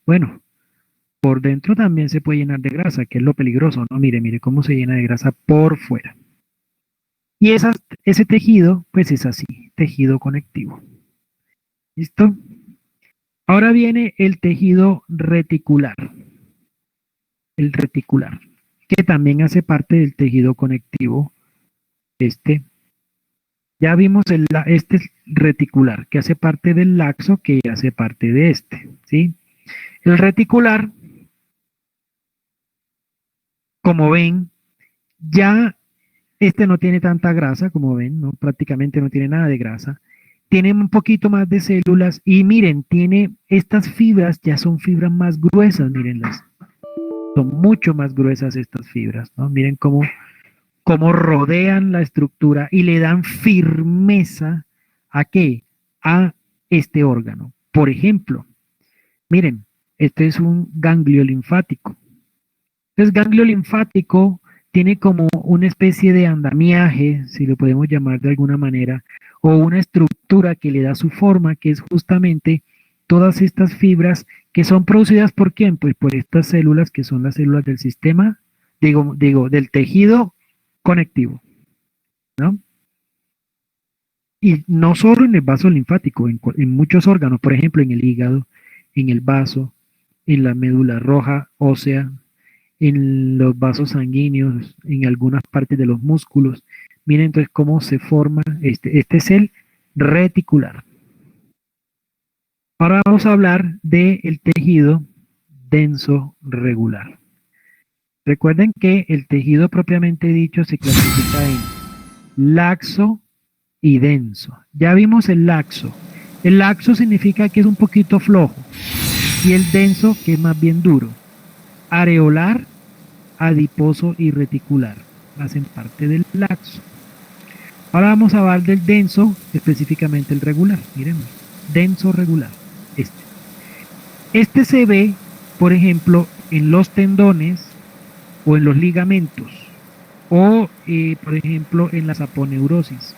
Bueno, por dentro también se puede llenar de grasa, que es lo peligroso, ¿no? Mire, mire cómo se llena de grasa por fuera. Y ese tejido, pues es así, tejido conectivo. ¿Listo? Ahora viene el tejido reticular, el reticular, que también hace parte del tejido conectivo. Este, ya vimos este reticular, que hace parte del laxo, que hace parte de este, ¿sí? El reticular, como ven, ya este no tiene tanta grasa, como ven, ¿no? Prácticamente no tiene nada de grasa. Tiene un poquito más de células y miren, tiene estas fibras, ya son fibras más gruesas, mírenlas. Son mucho más gruesas estas fibras, ¿no? Miren cómo rodean la estructura y le dan firmeza a qué? A este órgano. Por ejemplo, miren, este es un ganglio linfático. Entonces, ganglio linfático tiene como una especie de andamiaje, si lo podemos llamar de alguna manera, o una estructura que le da su forma, que es justamente todas estas fibras que son producidas por quién? Pues por estas células que son las células del sistema, del tejido conectivo, ¿no? Y no solo en el vaso linfático, en muchos órganos, por ejemplo, en el hígado, en el vaso, en la médula roja ósea, en los vasos sanguíneos, en algunas partes de los músculos. Miren entonces cómo se forma este es el reticular. Ahora vamos a hablar del tejido denso regular. Recuerden que el tejido propiamente dicho se clasifica en laxo y denso. Ya vimos el laxo. El laxo significa que es un poquito flojo y el denso que es más bien duro. Areolar, adiposo y reticular hacen parte del laxo. Ahora vamos a hablar del denso, específicamente el regular. Miren, denso regular. Este se ve, por ejemplo, en los tendones o en los ligamentos o, por ejemplo, en las aponeurosis.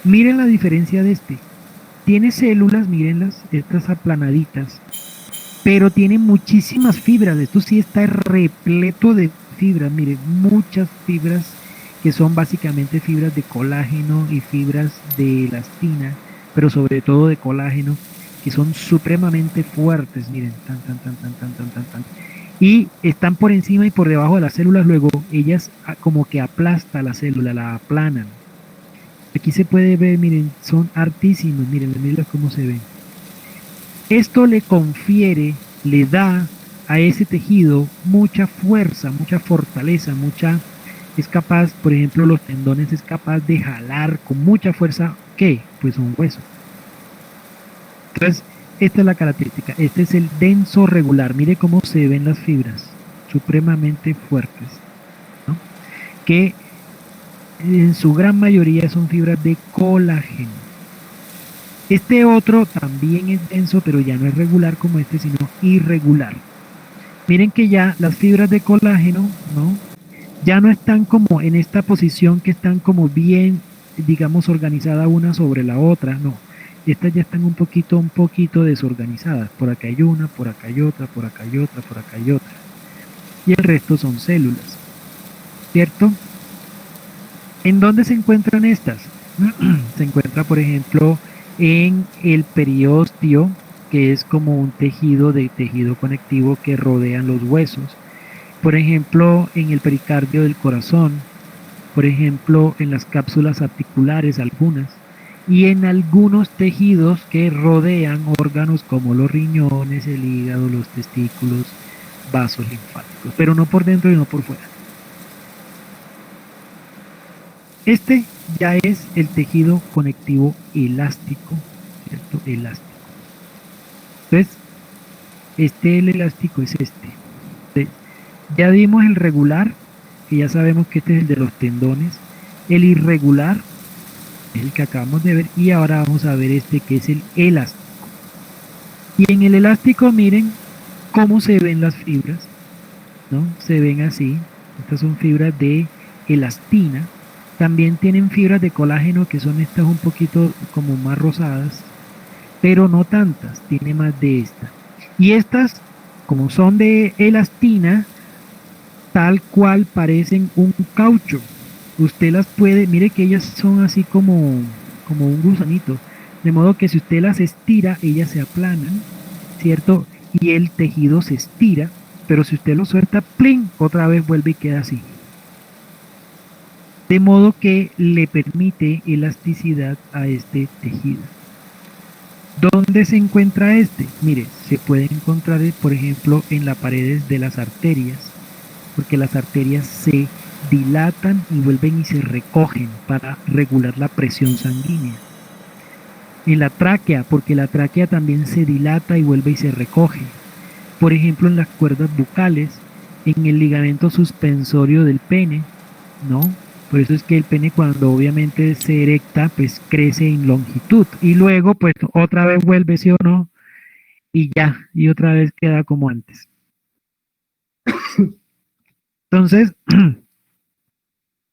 Miren la diferencia de este. Tiene células, mírenlas, estas aplanaditas, pero tiene muchísimas fibras. Esto sí está repleto de fibras, miren, muchas fibras que son básicamente fibras de colágeno y fibras de elastina, pero sobre todo de colágeno, que son supremamente fuertes, miren, tan. Y están por encima y por debajo de las células, luego ellas como que aplastan la célula, la aplanan. Aquí se puede ver, miren, son hartísimos, miren cómo se ven. Esto le confiere, le da a ese tejido mucha fuerza, mucha fortaleza, es capaz, por ejemplo, los tendones es capaz de jalar con mucha fuerza, ¿qué? Pues un hueso. Entonces, esta es la característica, este es el denso regular, mire cómo se ven las fibras, supremamente fuertes, ¿no? Que en su gran mayoría son fibras de colágeno. Este otro también es denso, pero ya no es regular como este, sino irregular. Miren que ya las fibras de colágeno, ¿no? Ya no están como en esta posición que están como bien, digamos, organizadas una sobre la otra, no. Estas ya están un poquito desorganizadas. Por acá hay una, por acá hay otra, por acá hay otra, por acá hay otra. Y el resto son células, ¿cierto? ¿En dónde se encuentran estas? Se encuentra, por ejemplo, en el periósteo, que es como un tejido conectivo que rodean los huesos. Por ejemplo, en el pericardio del corazón, por ejemplo, en las cápsulas articulares algunas, y en algunos tejidos que rodean órganos como los riñones, el hígado, los testículos, vasos linfáticos, pero no por dentro y no por fuera. Este ya es el tejido conectivo elástico, ¿cierto? Elástico. Entonces, el elástico es este. Entonces, ya vimos el regular, que ya sabemos que este es el de los tendones. El irregular es el que acabamos de ver. Y ahora vamos a ver este que es el elástico. Y en el elástico, miren cómo se ven las fibras, ¿no? Se ven así. Estas son fibras de elastina. También tienen fibras de colágeno que son estas un poquito como más rosadas, pero no tantas, tiene más de esta. Y estas, como son de elastina, tal cual parecen un caucho. Usted las puede, mire que ellas son así como un gusanito. De modo que si usted las estira, ellas se aplanan, ¿cierto? Y el tejido se estira, pero si usted lo suelta, ¡plin! Otra vez vuelve y queda así. De modo que le permite elasticidad a este tejido. ¿Dónde se encuentra este? Mire, se puede encontrar, por ejemplo, en las paredes de las arterias, porque las arterias se dilatan y vuelven y se recogen para regular la presión sanguínea. En la tráquea, porque la tráquea también se dilata y vuelve y se recoge. Por ejemplo, en las cuerdas bucales, en el ligamento suspensorio del pene, ¿no? Por eso es que el pene cuando obviamente se erecta, pues crece en longitud y luego pues otra vez vuelve, sí o no, y ya, y otra vez queda como antes. Entonces,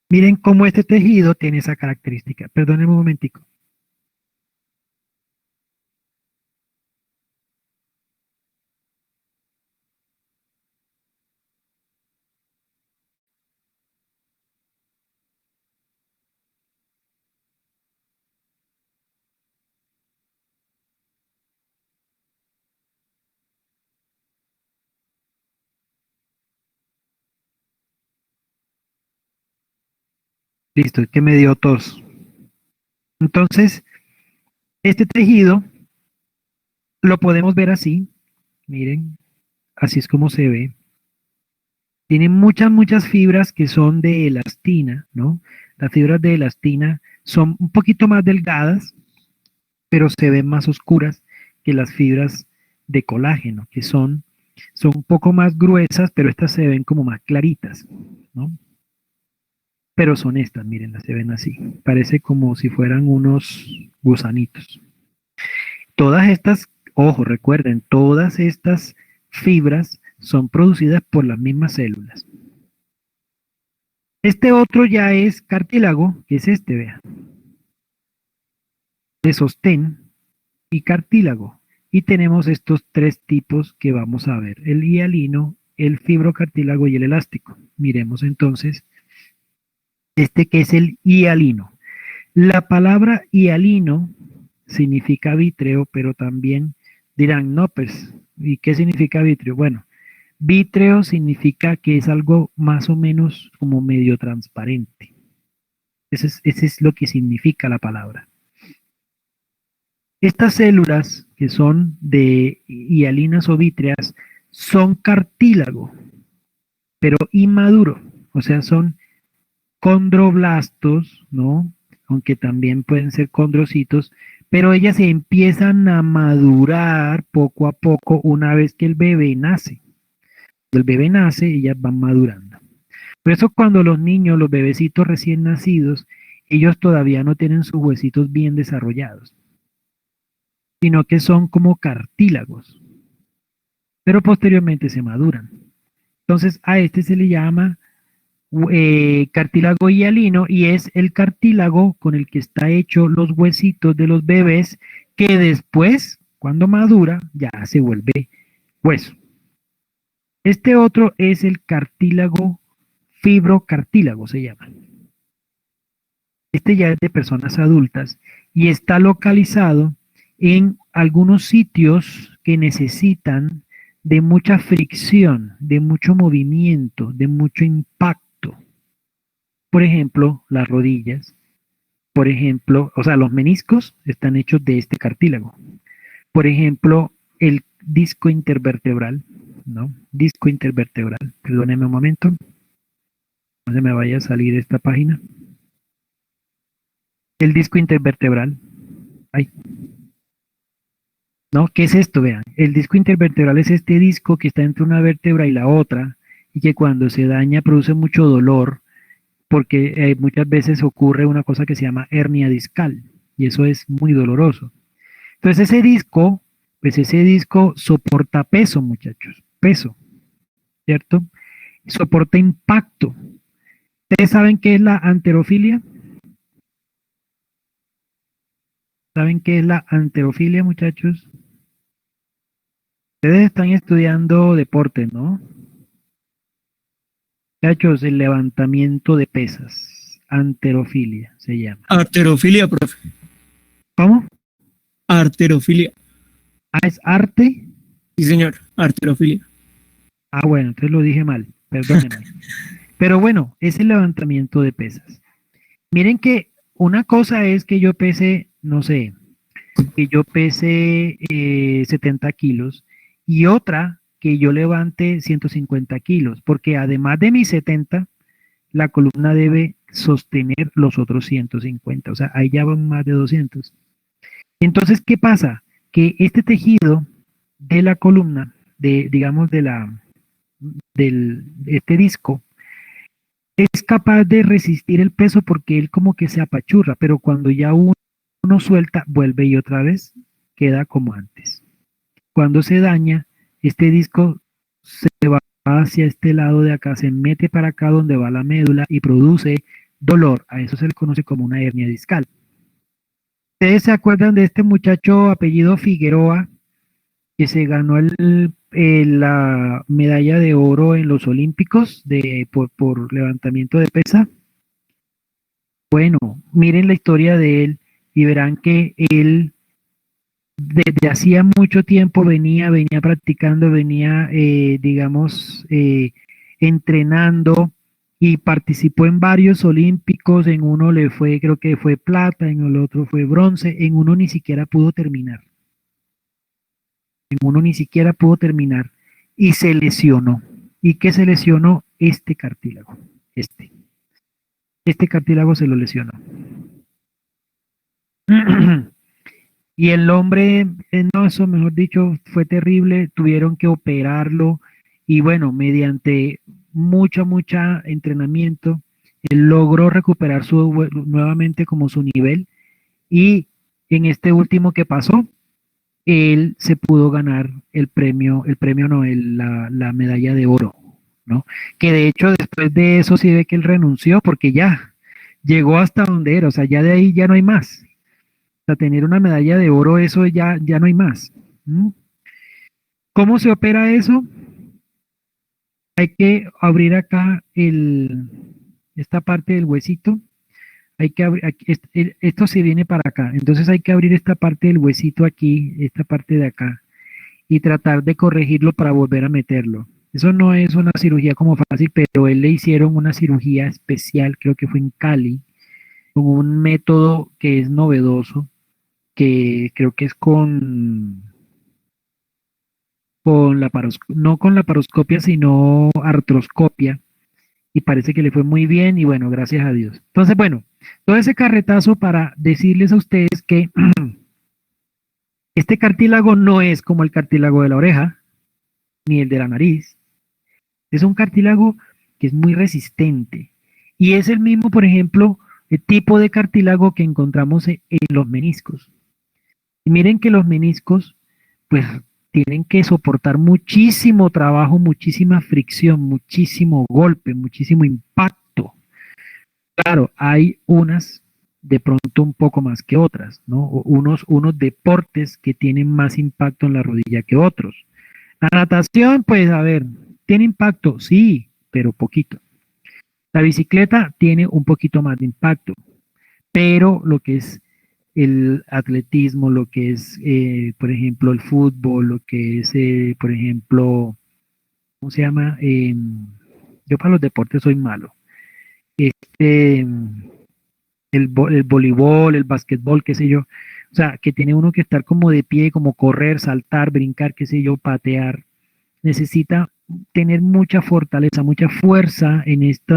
miren cómo este tejido tiene esa característica. Perdónenme un momentico. Listo, es que me dio tos. Entonces, este tejido lo podemos ver así. Miren, así es como se ve. Tiene muchas fibras que son de elastina, ¿no? Las fibras de elastina son un poquito más delgadas, pero se ven más oscuras que las fibras de colágeno, que son un poco más gruesas, pero estas se ven como más claritas, ¿no? Pero son estas, mírenlas, se ven así. Parece como si fueran unos gusanitos. Todas estas, ojo, recuerden, todas estas fibras son producidas por las mismas células. Este otro ya es cartílago, que es este, vea, de sostén y cartílago. Y tenemos estos tres tipos que vamos a ver, el hialino, el fibrocartílago y el elástico. Miremos entonces este que es el hialino. La palabra hialino significa vítreo, pero también dirán, no, pues, ¿y qué significa vítreo? Bueno, vítreo significa que es algo más o menos como medio transparente. Ese es lo que significa la palabra. Estas células que son de hialinas o vítreas son cartílago, pero inmaduro, o sea, son condroblastos, ¿no? Aunque también pueden ser condrocitos, pero ellas se empiezan a madurar poco a poco una vez que el bebé nace. Cuando el bebé nace, ellas van madurando. Por eso cuando los niños, los bebecitos recién nacidos, ellos todavía no tienen sus huesitos bien desarrollados, sino que son como cartílagos, pero posteriormente se maduran. Entonces a este se le llama cartílago hialino y es el cartílago con el que está hecho los huesitos de los bebés que después, cuando madura, ya se vuelve hueso. Este otro es el cartílago fibrocartílago, se llama. Este ya es de personas adultas y está localizado en algunos sitios que necesitan de mucha fricción, de mucho movimiento, de mucho impacto. Por ejemplo, las rodillas. Por ejemplo, o sea, los meniscos están hechos de este cartílago. Por ejemplo, el disco intervertebral, ¿no? Disco intervertebral. Perdóneme un momento. No se me vaya a salir esta página. El disco intervertebral. Ay. ¿No? ¿Qué es esto? Vean. El disco intervertebral es este disco que está entre una vértebra y la otra y que cuando se daña produce mucho dolor porque muchas veces ocurre una cosa que se llama hernia discal y eso es muy doloroso. Entonces ese disco Pues ese disco soporta peso, muchachos, peso, ¿cierto? Soporta impacto. ¿Ustedes saben qué es la halterofilia? ¿Saben qué es la halterofilia, muchachos? Ustedes están estudiando deporte, ¿no? Muchachos, el levantamiento de pesas, halterofilia se llama. Arterofilia, profe. ¿Cómo? Arterofilia. Ah, es arte. Sí, señor. Arterofilia. Ah, bueno, entonces lo dije mal, perdónenme. Pero bueno, es el levantamiento de pesas. Miren que una cosa es que yo pese, no sé, que yo pese 70 kilos y otra que yo levante 150 kilos, porque además de mis 70, la columna debe sostener los otros 150, o sea, ahí ya van más de 200. Entonces, ¿qué pasa? Que este tejido de la columna, digamos, de este disco, es capaz de resistir el peso porque él como que se apachurra, pero cuando ya uno suelta, vuelve y otra vez queda como antes. Cuando se daña, este disco se va hacia este lado de acá, se mete para acá donde va la médula y produce dolor. A eso se le conoce como una hernia discal. ¿Ustedes se acuerdan de este muchacho apellido Figueroa que se ganó la medalla de oro en los Olímpicos por levantamiento de pesa? Bueno, miren la historia de él y verán que él desde hacía mucho tiempo venía practicando, digamos, entrenando y participó en varios olímpicos. En uno le fue, creo que fue plata, en el otro fue bronce, en uno ni siquiera pudo terminar. En uno ni siquiera pudo terminar y se lesionó. ¿Y qué se lesionó? Este cartílago. Este cartílago se lo lesionó. Y el hombre, no, eso mejor dicho, fue terrible, tuvieron que operarlo y bueno, mediante mucha entrenamiento, él logró recuperar nuevamente como su nivel y en este último que pasó, él se pudo ganar el premio Nobel, la medalla de oro, ¿no? Que de hecho después de eso sí ve que él renunció porque ya llegó hasta donde era, o sea, ya de ahí ya no hay más. O sea, tener una medalla de oro, eso ya no hay más. ¿Mm? ¿Cómo se opera eso? Hay que abrir acá esta parte del huesito. Hay que abrir, esto se viene para acá. Entonces hay que abrir esta parte del huesito aquí, esta parte de acá, y tratar de corregirlo para volver a meterlo. Eso no es una cirugía como fácil, pero él le hicieron una cirugía especial, creo que fue en Cali, con un método que es novedoso, que creo que es no con la paroscopia, sino artroscopia, y parece que le fue muy bien, y bueno, gracias a Dios. Entonces, bueno, todo ese carretazo para decirles a ustedes que este cartílago no es como el cartílago de la oreja, ni el de la nariz, es un cartílago que es muy resistente, y es el mismo, por ejemplo, el tipo de cartílago que encontramos en los meniscos. Y miren que los meniscos, pues tienen que soportar muchísimo trabajo, muchísima fricción, muchísimo golpe, muchísimo impacto. Claro, hay unas de pronto un poco más que otras, ¿no? Unos deportes que tienen más impacto en la rodilla que otros. La natación, pues a ver, ¿tiene impacto? Sí, pero poquito. La bicicleta tiene un poquito más de impacto, pero lo que es el atletismo, lo que es, por ejemplo, el fútbol, lo que es, por ejemplo, ¿cómo se llama? Yo para los deportes soy malo. Este, el voleibol, el básquetbol, qué sé yo. O sea, que tiene uno que estar como de pie, como correr, saltar, brincar, qué sé yo, patear. Necesita tener mucha fortaleza, mucha fuerza en esta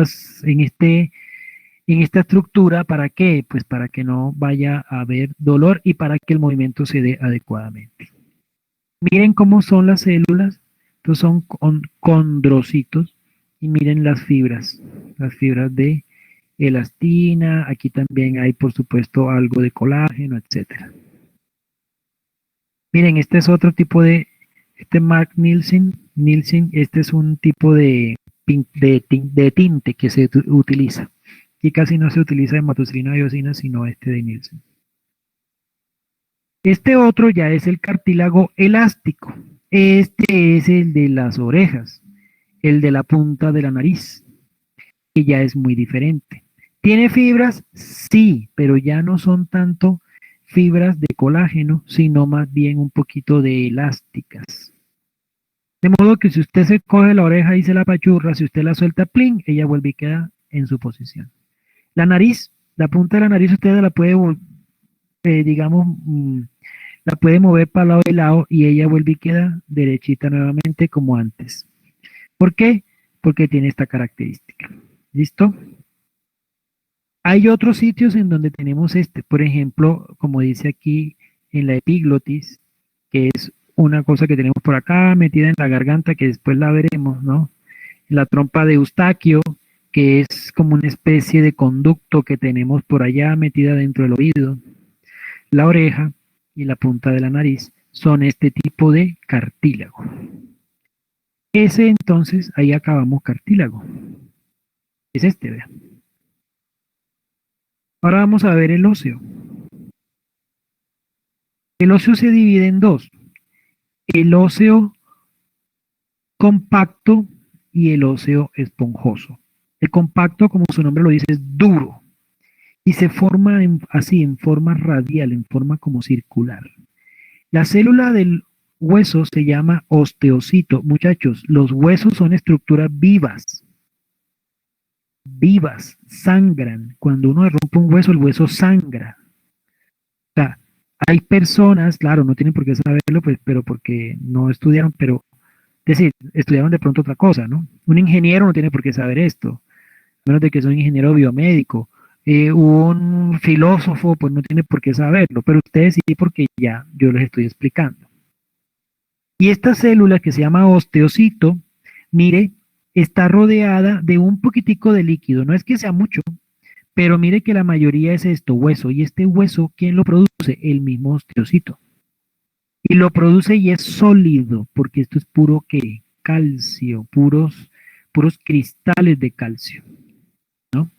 estructura. ¿Para qué? Pues para que no vaya a haber dolor y para que el movimiento se dé adecuadamente. Miren cómo son las células. Estos son condrocitos y miren las fibras de elastina. Aquí también hay, por supuesto, algo de colágeno, etcétera. Miren, este es otro tipo este Mark Nielsen, este es un tipo de tinte que se utiliza. Y casi no se utiliza de matoxilina diosina, sino este de Nielsen. Este otro ya es el cartílago elástico. Este es el de las orejas, el de la punta de la nariz, que ya es muy diferente. ¿Tiene fibras? Sí, pero ya no son tanto fibras de colágeno, sino más bien un poquito de elásticas. De modo que si usted se coge la oreja y se la apachurra, si usted la suelta, plin, ella vuelve y queda en su posición. La nariz, la punta de la nariz usted la puede, digamos, la puede mover para lado y lado y ella vuelve y queda derechita nuevamente como antes. ¿Por qué? Porque tiene esta característica. ¿Listo? Hay otros sitios en donde tenemos por ejemplo, como dice aquí en la epiglotis, que es una cosa que tenemos por acá metida en la garganta, que después la veremos, ¿no? La trompa de Eustaquio, que es como una especie de conducto que tenemos por allá metida dentro del oído. La oreja y la punta de la nariz son este tipo de cartílago. Ese entonces, ahí acabamos cartílago. Es este, vean. Ahora vamos a ver el óseo. El óseo se divide en dos. El óseo compacto y el óseo esponjoso. El compacto, como su nombre lo dice, es duro y se forma así, en forma radial, en forma como circular. La célula del hueso se llama osteocito. Muchachos, los huesos son estructuras vivas. Vivas, sangran. Cuando uno rompe un hueso, el hueso sangra. O sea, hay personas, claro, no tienen por qué saberlo, pues, pero porque no estudiaron, pero, es decir, estudiaron de pronto otra cosa, ¿no? Un ingeniero no tiene por qué saber esto, a menos de que sea un ingeniero biomédico. Un filósofo, pues no tiene por qué saberlo, pero ustedes sí, porque ya yo les estoy explicando. Y esta célula que se llama osteocito, mire, está rodeada de un poquitico de líquido. No es que sea mucho, pero mire que la mayoría es esto, hueso. Y este hueso, ¿quién lo produce? El mismo osteocito. Y lo produce y es sólido, porque esto es puro ¿qué? Calcio, puros cristales de calcio, ¿no?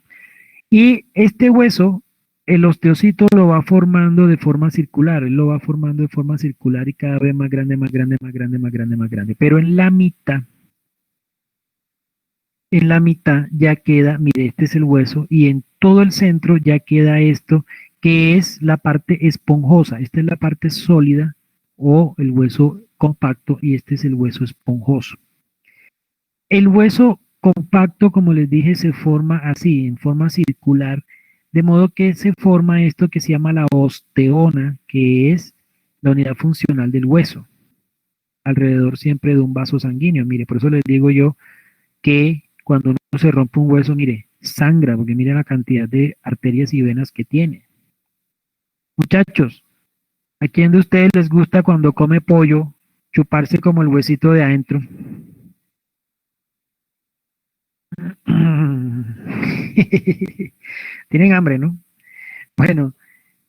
Y este hueso, el osteocito lo va formando de forma circular, él lo va formando de forma circular y cada vez más grande, más grande, más grande, más grande, más grande. Pero en la mitad ya queda, mire, este es el hueso y en todo el centro ya queda esto que es la parte esponjosa. Esta es la parte sólida o el hueso compacto y este es el hueso esponjoso. El hueso compacto, como les dije, se forma así, en forma circular, de modo que se forma esto que se llama la osteona, que es la unidad funcional del hueso, alrededor siempre de un vaso sanguíneo. Mire, por eso les digo yo que cuando uno se rompe un hueso, mire, sangra, porque mire la cantidad de arterias y venas que tiene. Muchachos, ¿a quién de ustedes les gusta cuando come pollo chuparse como el huesito de adentro? Tienen hambre, ¿no? Bueno,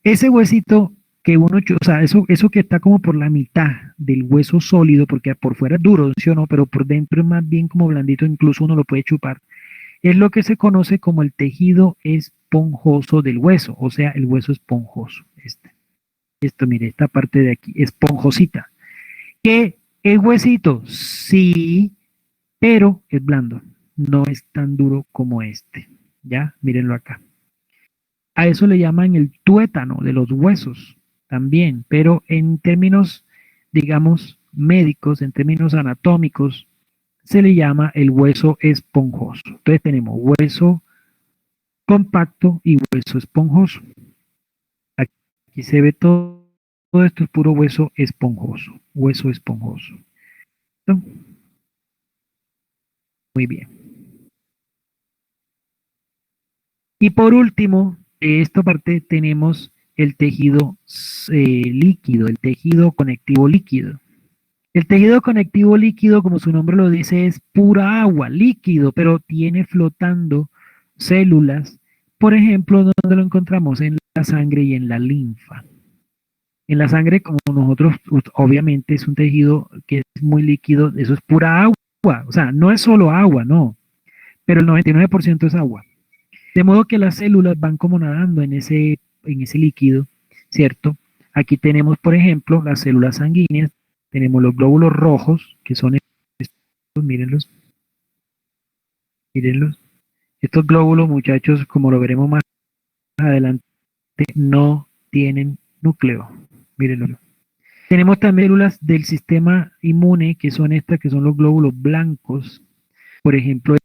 ese huesito que o sea, eso que está como por la mitad del hueso sólido, porque por fuera es duro, ¿sí o no? Pero por dentro es más bien como blandito, incluso uno lo puede chupar. Es lo que se conoce como el tejido esponjoso del hueso, o sea, el hueso esponjoso. Esto, mire, esta parte de aquí, esponjosita. ¿Qué es huesito? Sí, pero es blando, no es tan duro como este. ¿Ya? Mírenlo acá. A eso le llaman el tuétano de los huesos también, pero en términos, digamos, médicos, en términos anatómicos, se le llama el hueso esponjoso. Entonces tenemos hueso compacto y hueso esponjoso. Aquí se ve todo esto es puro hueso esponjoso, hueso esponjoso. ¿No? Muy bien. Y por último, de esta parte tenemos el tejido líquido, el tejido conectivo líquido. El tejido conectivo líquido, como su nombre lo dice, es pura agua, líquido, pero tiene flotando células. Por ejemplo, ¿dónde lo encontramos? En la sangre y en la linfa. En la sangre, como nosotros, obviamente es un tejido que es muy líquido, eso es pura agua, o sea, no es solo agua, no, pero el 99% es agua. De modo que las células van como nadando en ese líquido, ¿cierto? Aquí tenemos, por ejemplo, las células sanguíneas, tenemos los glóbulos rojos, que son estos, mírenlos, mírenlos. Estos glóbulos, muchachos, como lo veremos más adelante, no tienen núcleo, mírenlo. Tenemos también células del sistema inmune, que son estas, que son los glóbulos blancos, por ejemplo.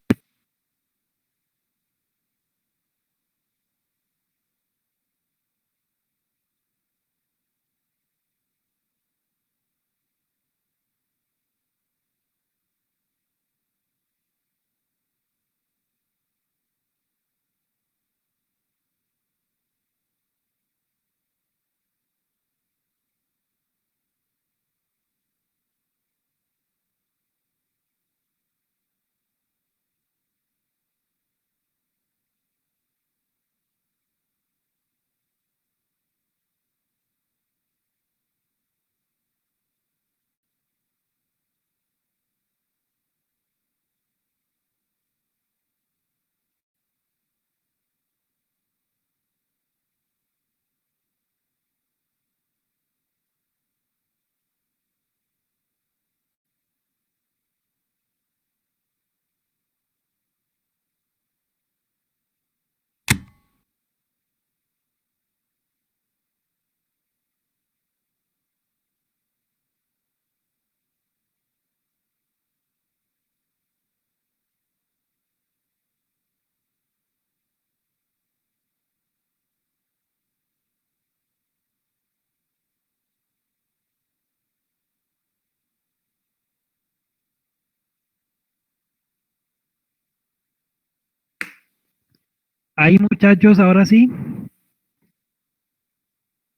Ahí, muchachos, ahora sí.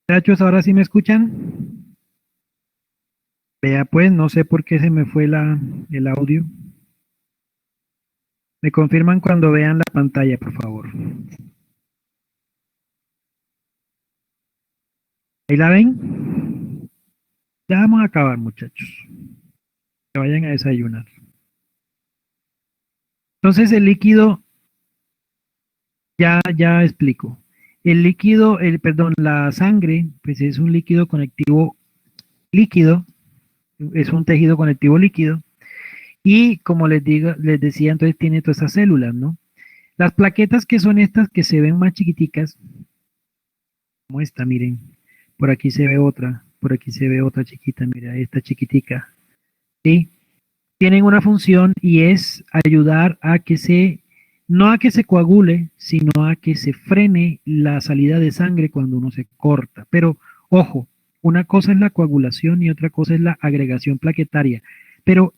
Muchachos, ahora sí me escuchan. Vea, pues, no sé por qué se me fue el audio. Me confirman cuando vean la pantalla, por favor. ¿Ahí la ven? Ya vamos a acabar, muchachos. Que vayan a desayunar. Entonces, el líquido, ya explico. El líquido, perdón, la sangre, pues es un líquido conectivo líquido, es un tejido conectivo líquido. Y como les decía, entonces tiene todas esas células, ¿no? Las plaquetas, que son estas que se ven más chiquiticas, como esta, miren, por aquí se ve otra, por aquí se ve otra chiquita, mira, esta chiquitica, ¿sí? Tienen una función y es ayudar a que no a que se coagule, sino a que se frene la salida de sangre cuando uno se corta. Pero, ojo, una cosa es la coagulación y otra cosa es la agregación plaquetaria. Pero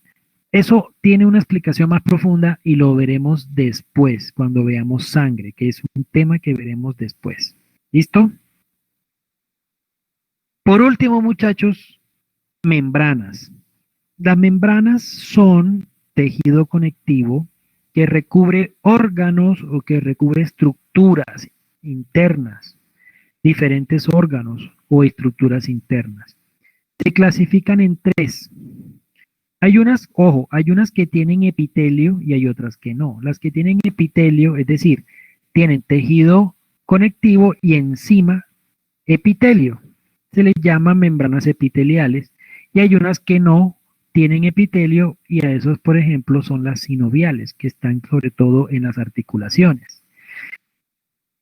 eso tiene una explicación más profunda y lo veremos después, cuando veamos sangre, que es un tema que veremos después. ¿Listo? Por último, muchachos, membranas. Las membranas son tejido conectivo que recubre órganos o que recubre estructuras internas, diferentes órganos o estructuras internas. Se clasifican en tres. Hay unas, ojo, hay unas que tienen epitelio y hay otras que no. Las que tienen epitelio, es decir, tienen tejido conectivo y encima epitelio. Se les llama membranas epiteliales. Y hay unas que no tienen epitelio y a esos, por ejemplo, son las sinoviales, que están sobre todo en las articulaciones.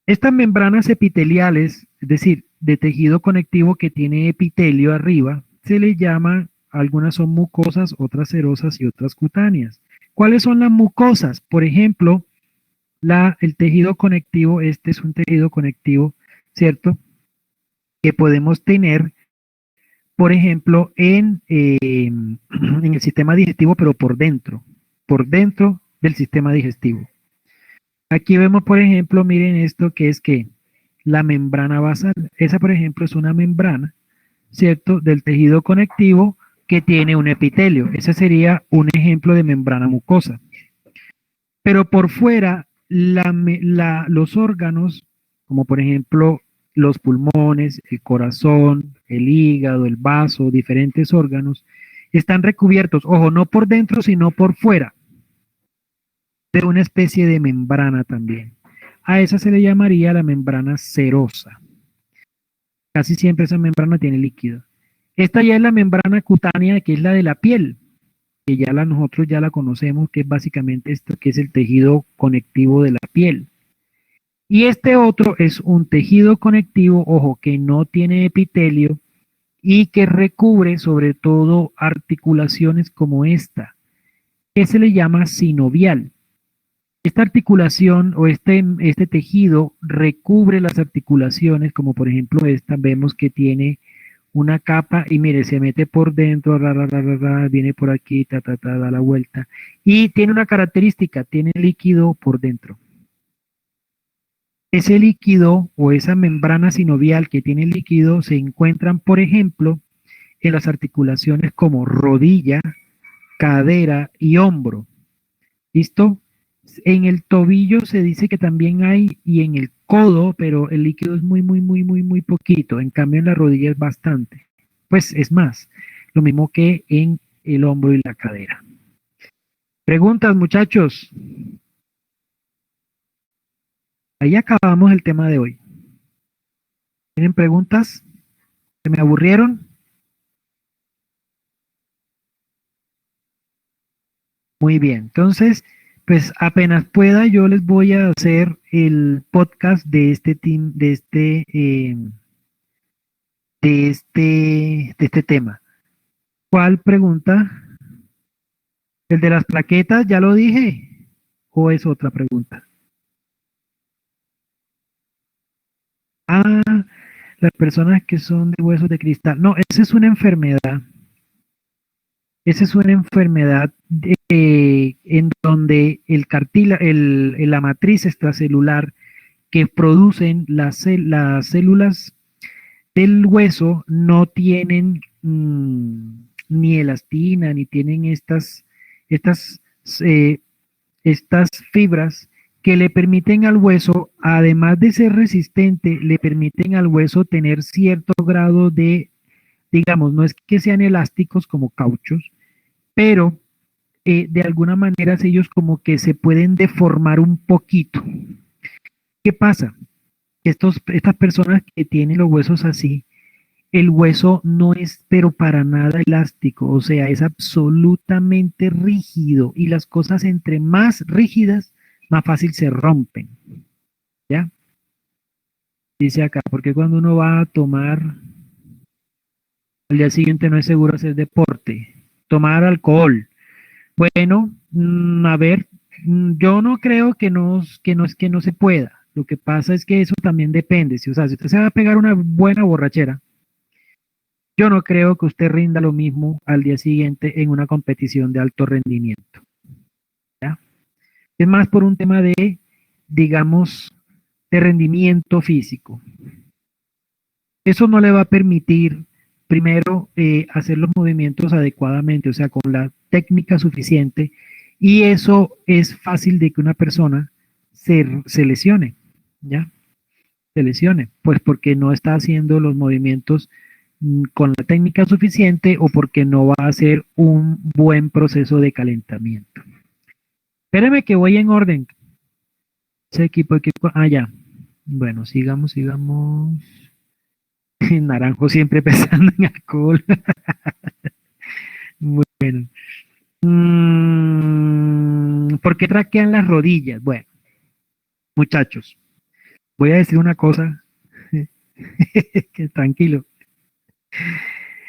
Estas membranas epiteliales, es decir, de tejido conectivo que tiene epitelio arriba, se les llama, algunas son mucosas, otras serosas y otras cutáneas. ¿Cuáles son las mucosas? Por ejemplo, el tejido conectivo, este es un tejido conectivo, ¿cierto? Que podemos tener, por ejemplo, en el sistema digestivo, pero por dentro del sistema digestivo. Aquí vemos, por ejemplo, miren esto que es que la membrana basal, esa por ejemplo es una membrana, ¿cierto? Del tejido conectivo que tiene un epitelio. Ese sería un ejemplo de membrana mucosa. Pero por fuera, los órganos, como por ejemplo los pulmones, el corazón, el hígado, el vaso, diferentes órganos, están recubiertos, ojo, no por dentro, sino por fuera, de una especie de membrana también. A esa se le llamaría la membrana serosa. Casi siempre esa membrana tiene líquido. Esta ya es la membrana cutánea, que es la de la piel, que nosotros ya la conocemos, que es básicamente esto, que es el tejido conectivo de la piel. Y este otro es un tejido conectivo, ojo, que no tiene epitelio y que recubre sobre todo articulaciones como esta, que se le llama sinovial. Esta articulación o este tejido recubre las articulaciones, como por ejemplo esta, vemos que tiene una capa y mire, se mete por dentro, viene por aquí, da la vuelta. Y tiene una característica, tiene líquido por dentro. Ese líquido o esa membrana sinovial que tiene líquido se encuentran, por ejemplo, en las articulaciones como rodilla, cadera y hombro. ¿Listo? En el tobillo se dice que también hay y en el codo, pero el líquido es muy poquito. En cambio en la rodilla es bastante. Pues es más, lo mismo que en el hombro y la cadera. Preguntas, muchachos. Ahí acabamos el tema de hoy. ¿Tienen preguntas? ¿Se me aburrieron? Muy bien, entonces, pues apenas pueda, yo les voy a hacer el podcast de este team, de este tema. ¿Cuál pregunta? ¿El de las plaquetas ya lo dije? ¿O es otra pregunta? Ah, las personas que son de huesos de cristal. No, esa es una enfermedad. Esa es una enfermedad en donde la matriz extracelular que producen las células del hueso no tienen ni elastina, ni tienen estas, eh, estas fibras que le permiten al hueso, además de ser resistente, le permiten al hueso tener cierto grado de, digamos, no es que sean elásticos como cauchos, pero de alguna manera ellos como que se pueden deformar un poquito. ¿Qué pasa? Estas personas que tienen los huesos así, el hueso no es pero para nada elástico, o sea, es absolutamente rígido y las cosas entre más rígidas, más fácil se rompen. ¿Ya? Dice acá, porque cuando uno va a tomar, al día siguiente no es seguro hacer deporte, tomar alcohol. Bueno, a ver, yo no creo que no se pueda. Lo que pasa es que eso también depende. Si, o sea, si usted se va a pegar una buena borrachera, yo no creo que usted rinda lo mismo al día siguiente en una competición de alto rendimiento. ¿Ya? Es más por un tema de, digamos, de rendimiento físico. Eso no le va a permitir, primero, hacer los movimientos adecuadamente, o sea, con la técnica suficiente, y eso es fácil de que una persona se lesione, ¿ya? Se lesione, pues porque no está haciendo los movimientos con la técnica suficiente o porque no va a hacer un buen proceso de calentamiento. Espéreme que voy en orden. Ese equipo, ya. Bueno, sigamos. Naranjo siempre pensando en alcohol. Bueno. ¿Por qué traquean las rodillas? Bueno, muchachos, voy a decir una cosa. Que tranquilo.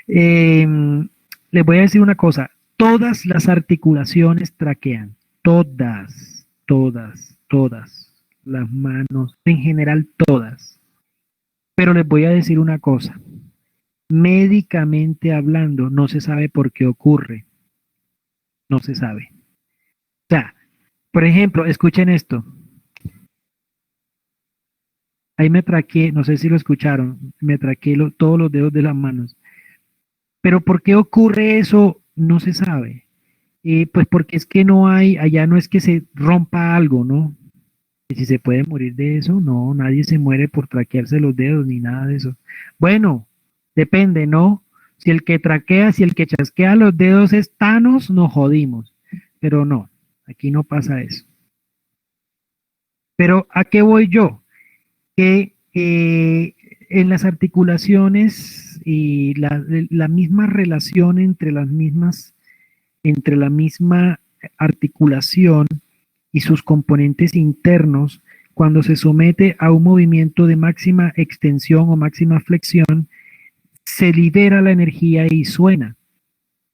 Les voy a decir una cosa. Todas las articulaciones traquean. Todas. Las manos, en general todas. Pero les voy a decir una cosa. Médicamente hablando, no se sabe por qué ocurre. No se sabe. O sea, por ejemplo, escuchen esto. Ahí me traqué, no sé si lo escucharon, me traqué todos los dedos de las manos. Pero ¿por qué ocurre eso? No se sabe. Pues porque es que no hay, allá no es que se rompa algo, ¿no? Y si se puede morir de eso, no, nadie se muere por traquearse los dedos ni nada de eso. Bueno, depende, ¿no? Si el que traquea, si el que chasquea los dedos es Thanos, nos jodimos. Pero no, aquí no pasa eso. Pero ¿a qué voy yo? Que en las articulaciones y la misma relación entre la misma articulación y sus componentes internos, cuando se somete a un movimiento de máxima extensión o máxima flexión, se libera la energía y suena,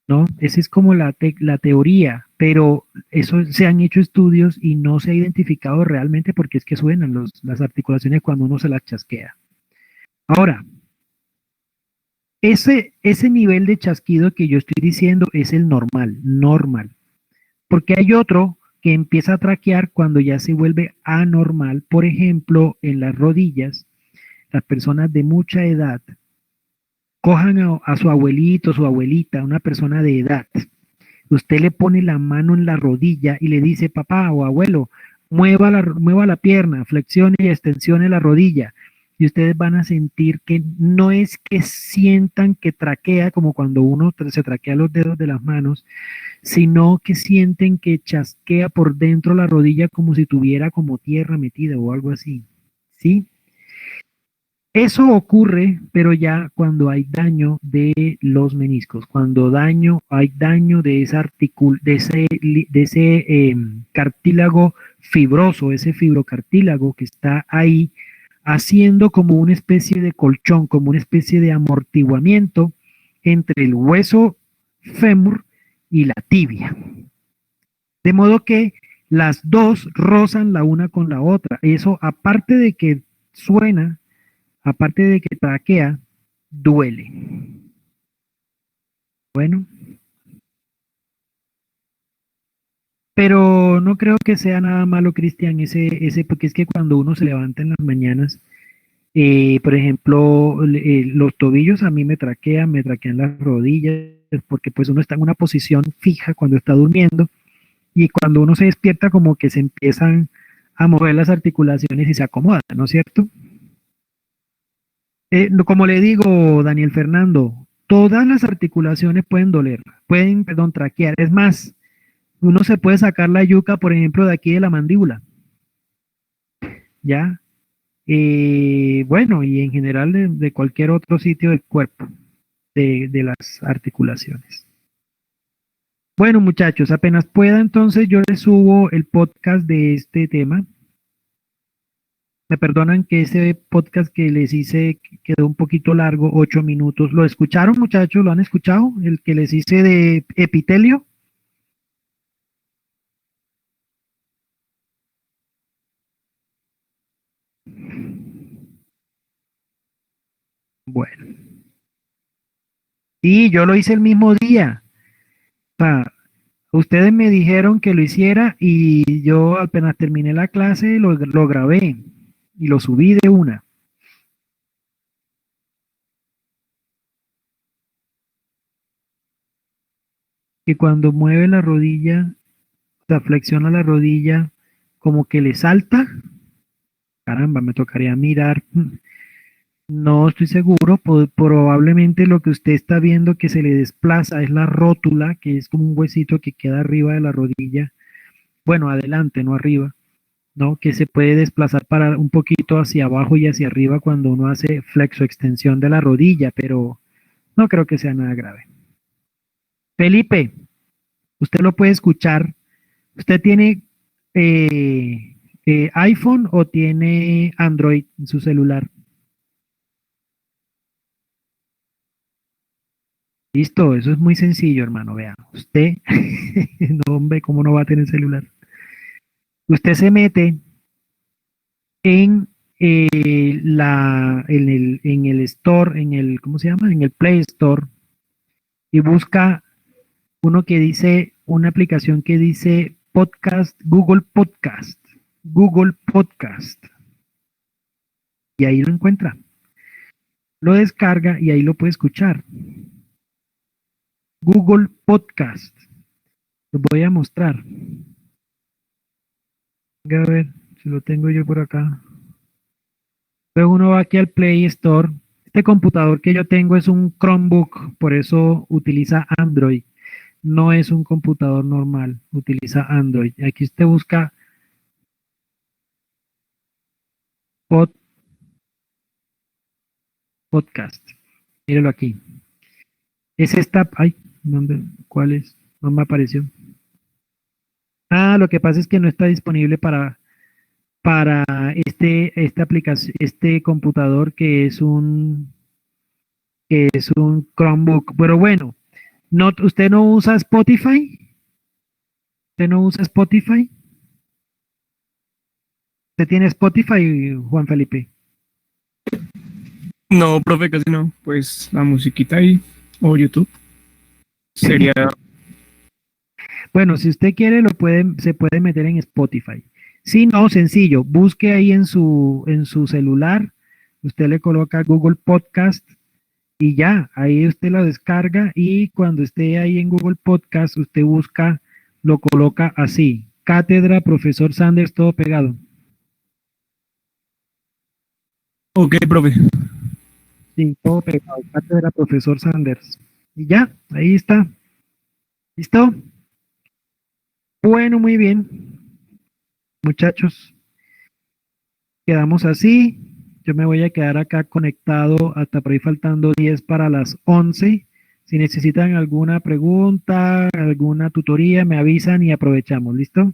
¿no? Esa es como la teoría, pero eso se han hecho estudios y no se ha identificado realmente porque es que suenan las articulaciones cuando uno se las chasquea. Ahora, ese nivel de chasquido que yo estoy diciendo es el normal, porque hay otro que empieza a traquear cuando ya se vuelve anormal, por ejemplo, en las rodillas, las personas de mucha edad cojan a su abuelito, su abuelita, una persona de edad, usted le pone la mano en la rodilla y le dice, papá o abuelo, mueva la pierna, flexione y extensione la rodilla. Y ustedes van a sentir que no es que sientan que traquea como cuando uno se traquea los dedos de las manos, sino que sienten que chasquea por dentro la rodilla como si tuviera como tierra metida o algo así. ¿Sí? Eso ocurre, pero ya cuando hay daño de los meniscos, cuando hay daño de ese cartílago fibroso, ese fibrocartílago que está ahí haciendo como una especie de colchón, como una especie de amortiguamiento entre el hueso fémur y la tibia. De modo que las dos rozan la una con la otra. Eso, aparte de que suena, aparte de que traquea, duele. Bueno, pero no creo que sea nada malo, Cristian, porque es que cuando uno se levanta en las mañanas, por ejemplo, los tobillos a mí me traquean las rodillas, porque pues uno está en una posición fija cuando está durmiendo, y cuando uno se despierta como que se empiezan a mover las articulaciones y se acomodan, ¿no es cierto? Como le digo, Daniel Fernando, todas las articulaciones pueden doler, perdón, traquear. Es más, uno se puede sacar la yuca, por ejemplo, de aquí de la mandíbula, ¿ya? Bueno, y en general de cualquier otro sitio del cuerpo, de las articulaciones. Bueno, muchachos, apenas pueda, entonces yo les subo el podcast de este tema. Me perdonan que ese podcast que les hice quedó un poquito largo, 8 minutos. ¿Lo escucharon, muchachos? ¿Lo han escuchado? El que les hice de epitelio. Bueno, y yo lo hice el mismo día. O sea, ustedes me dijeron que lo hiciera y yo apenas terminé la clase lo grabé y lo subí de una. Y cuando mueve la rodilla, o sea, flexiona la rodilla, como que le salta. Caramba, me tocaría mirar. No estoy seguro, probablemente lo que usted está viendo que se le desplaza es la rótula, que es como un huesito que queda arriba de la rodilla, bueno, adelante, no arriba, ¿no? Que se puede desplazar para un poquito hacia abajo y hacia arriba cuando uno hace flexoextensión de la rodilla, pero no creo que sea nada grave. Felipe, usted lo puede escuchar. ¿Usted tiene iPhone o tiene Android en su celular? Listo, eso es muy sencillo, hermano. Vea, usted, no, hombre, ¿cómo no va a tener celular? Usted se mete en en el store, ¿cómo se llama? En el Play Store y busca una aplicación que dice Podcast, Google Podcast, y ahí lo encuentra. Lo descarga y ahí lo puede escuchar. Google Podcast. Lo voy a mostrar. A ver, Si lo tengo yo por acá. Luego uno va aquí al Play Store. Este computador que yo tengo es un Chromebook, por eso utiliza Android. No es un computador normal, utiliza Android. Aquí usted busca podcast. Míralo aquí. Es esta. Ay, ¿dónde? ¿Cuál es? No me apareció. Ah, lo que pasa es que no está disponible para esta aplicación, este computador que es un Chromebook. Pero bueno, no, ¿usted no usa Spotify? ¿Usted no usa Spotify? ¿Usted tiene Spotify, Juan Felipe? No, profe, casi no. Pues la musiquita ahí, o YouTube, sería... Bueno, si usted quiere, se puede meter en Spotify. Si no, sencillo, busque ahí en su celular, usted le coloca Google Podcast y ya, ahí usted lo descarga y cuando esté ahí en Google Podcast, usted busca, lo coloca así, Cátedra Profesor Sanders, todo pegado. Ok, profe. Sí, todo pegado, Cátedra Profesor Sanders. Y ya, ahí está. ¿Listo? Bueno, muy bien, muchachos. Quedamos así. Yo me voy a quedar acá conectado hasta por ahí faltando 10 para las 11. Si necesitan alguna pregunta, alguna tutoría, me avisan y aprovechamos. ¿Listo?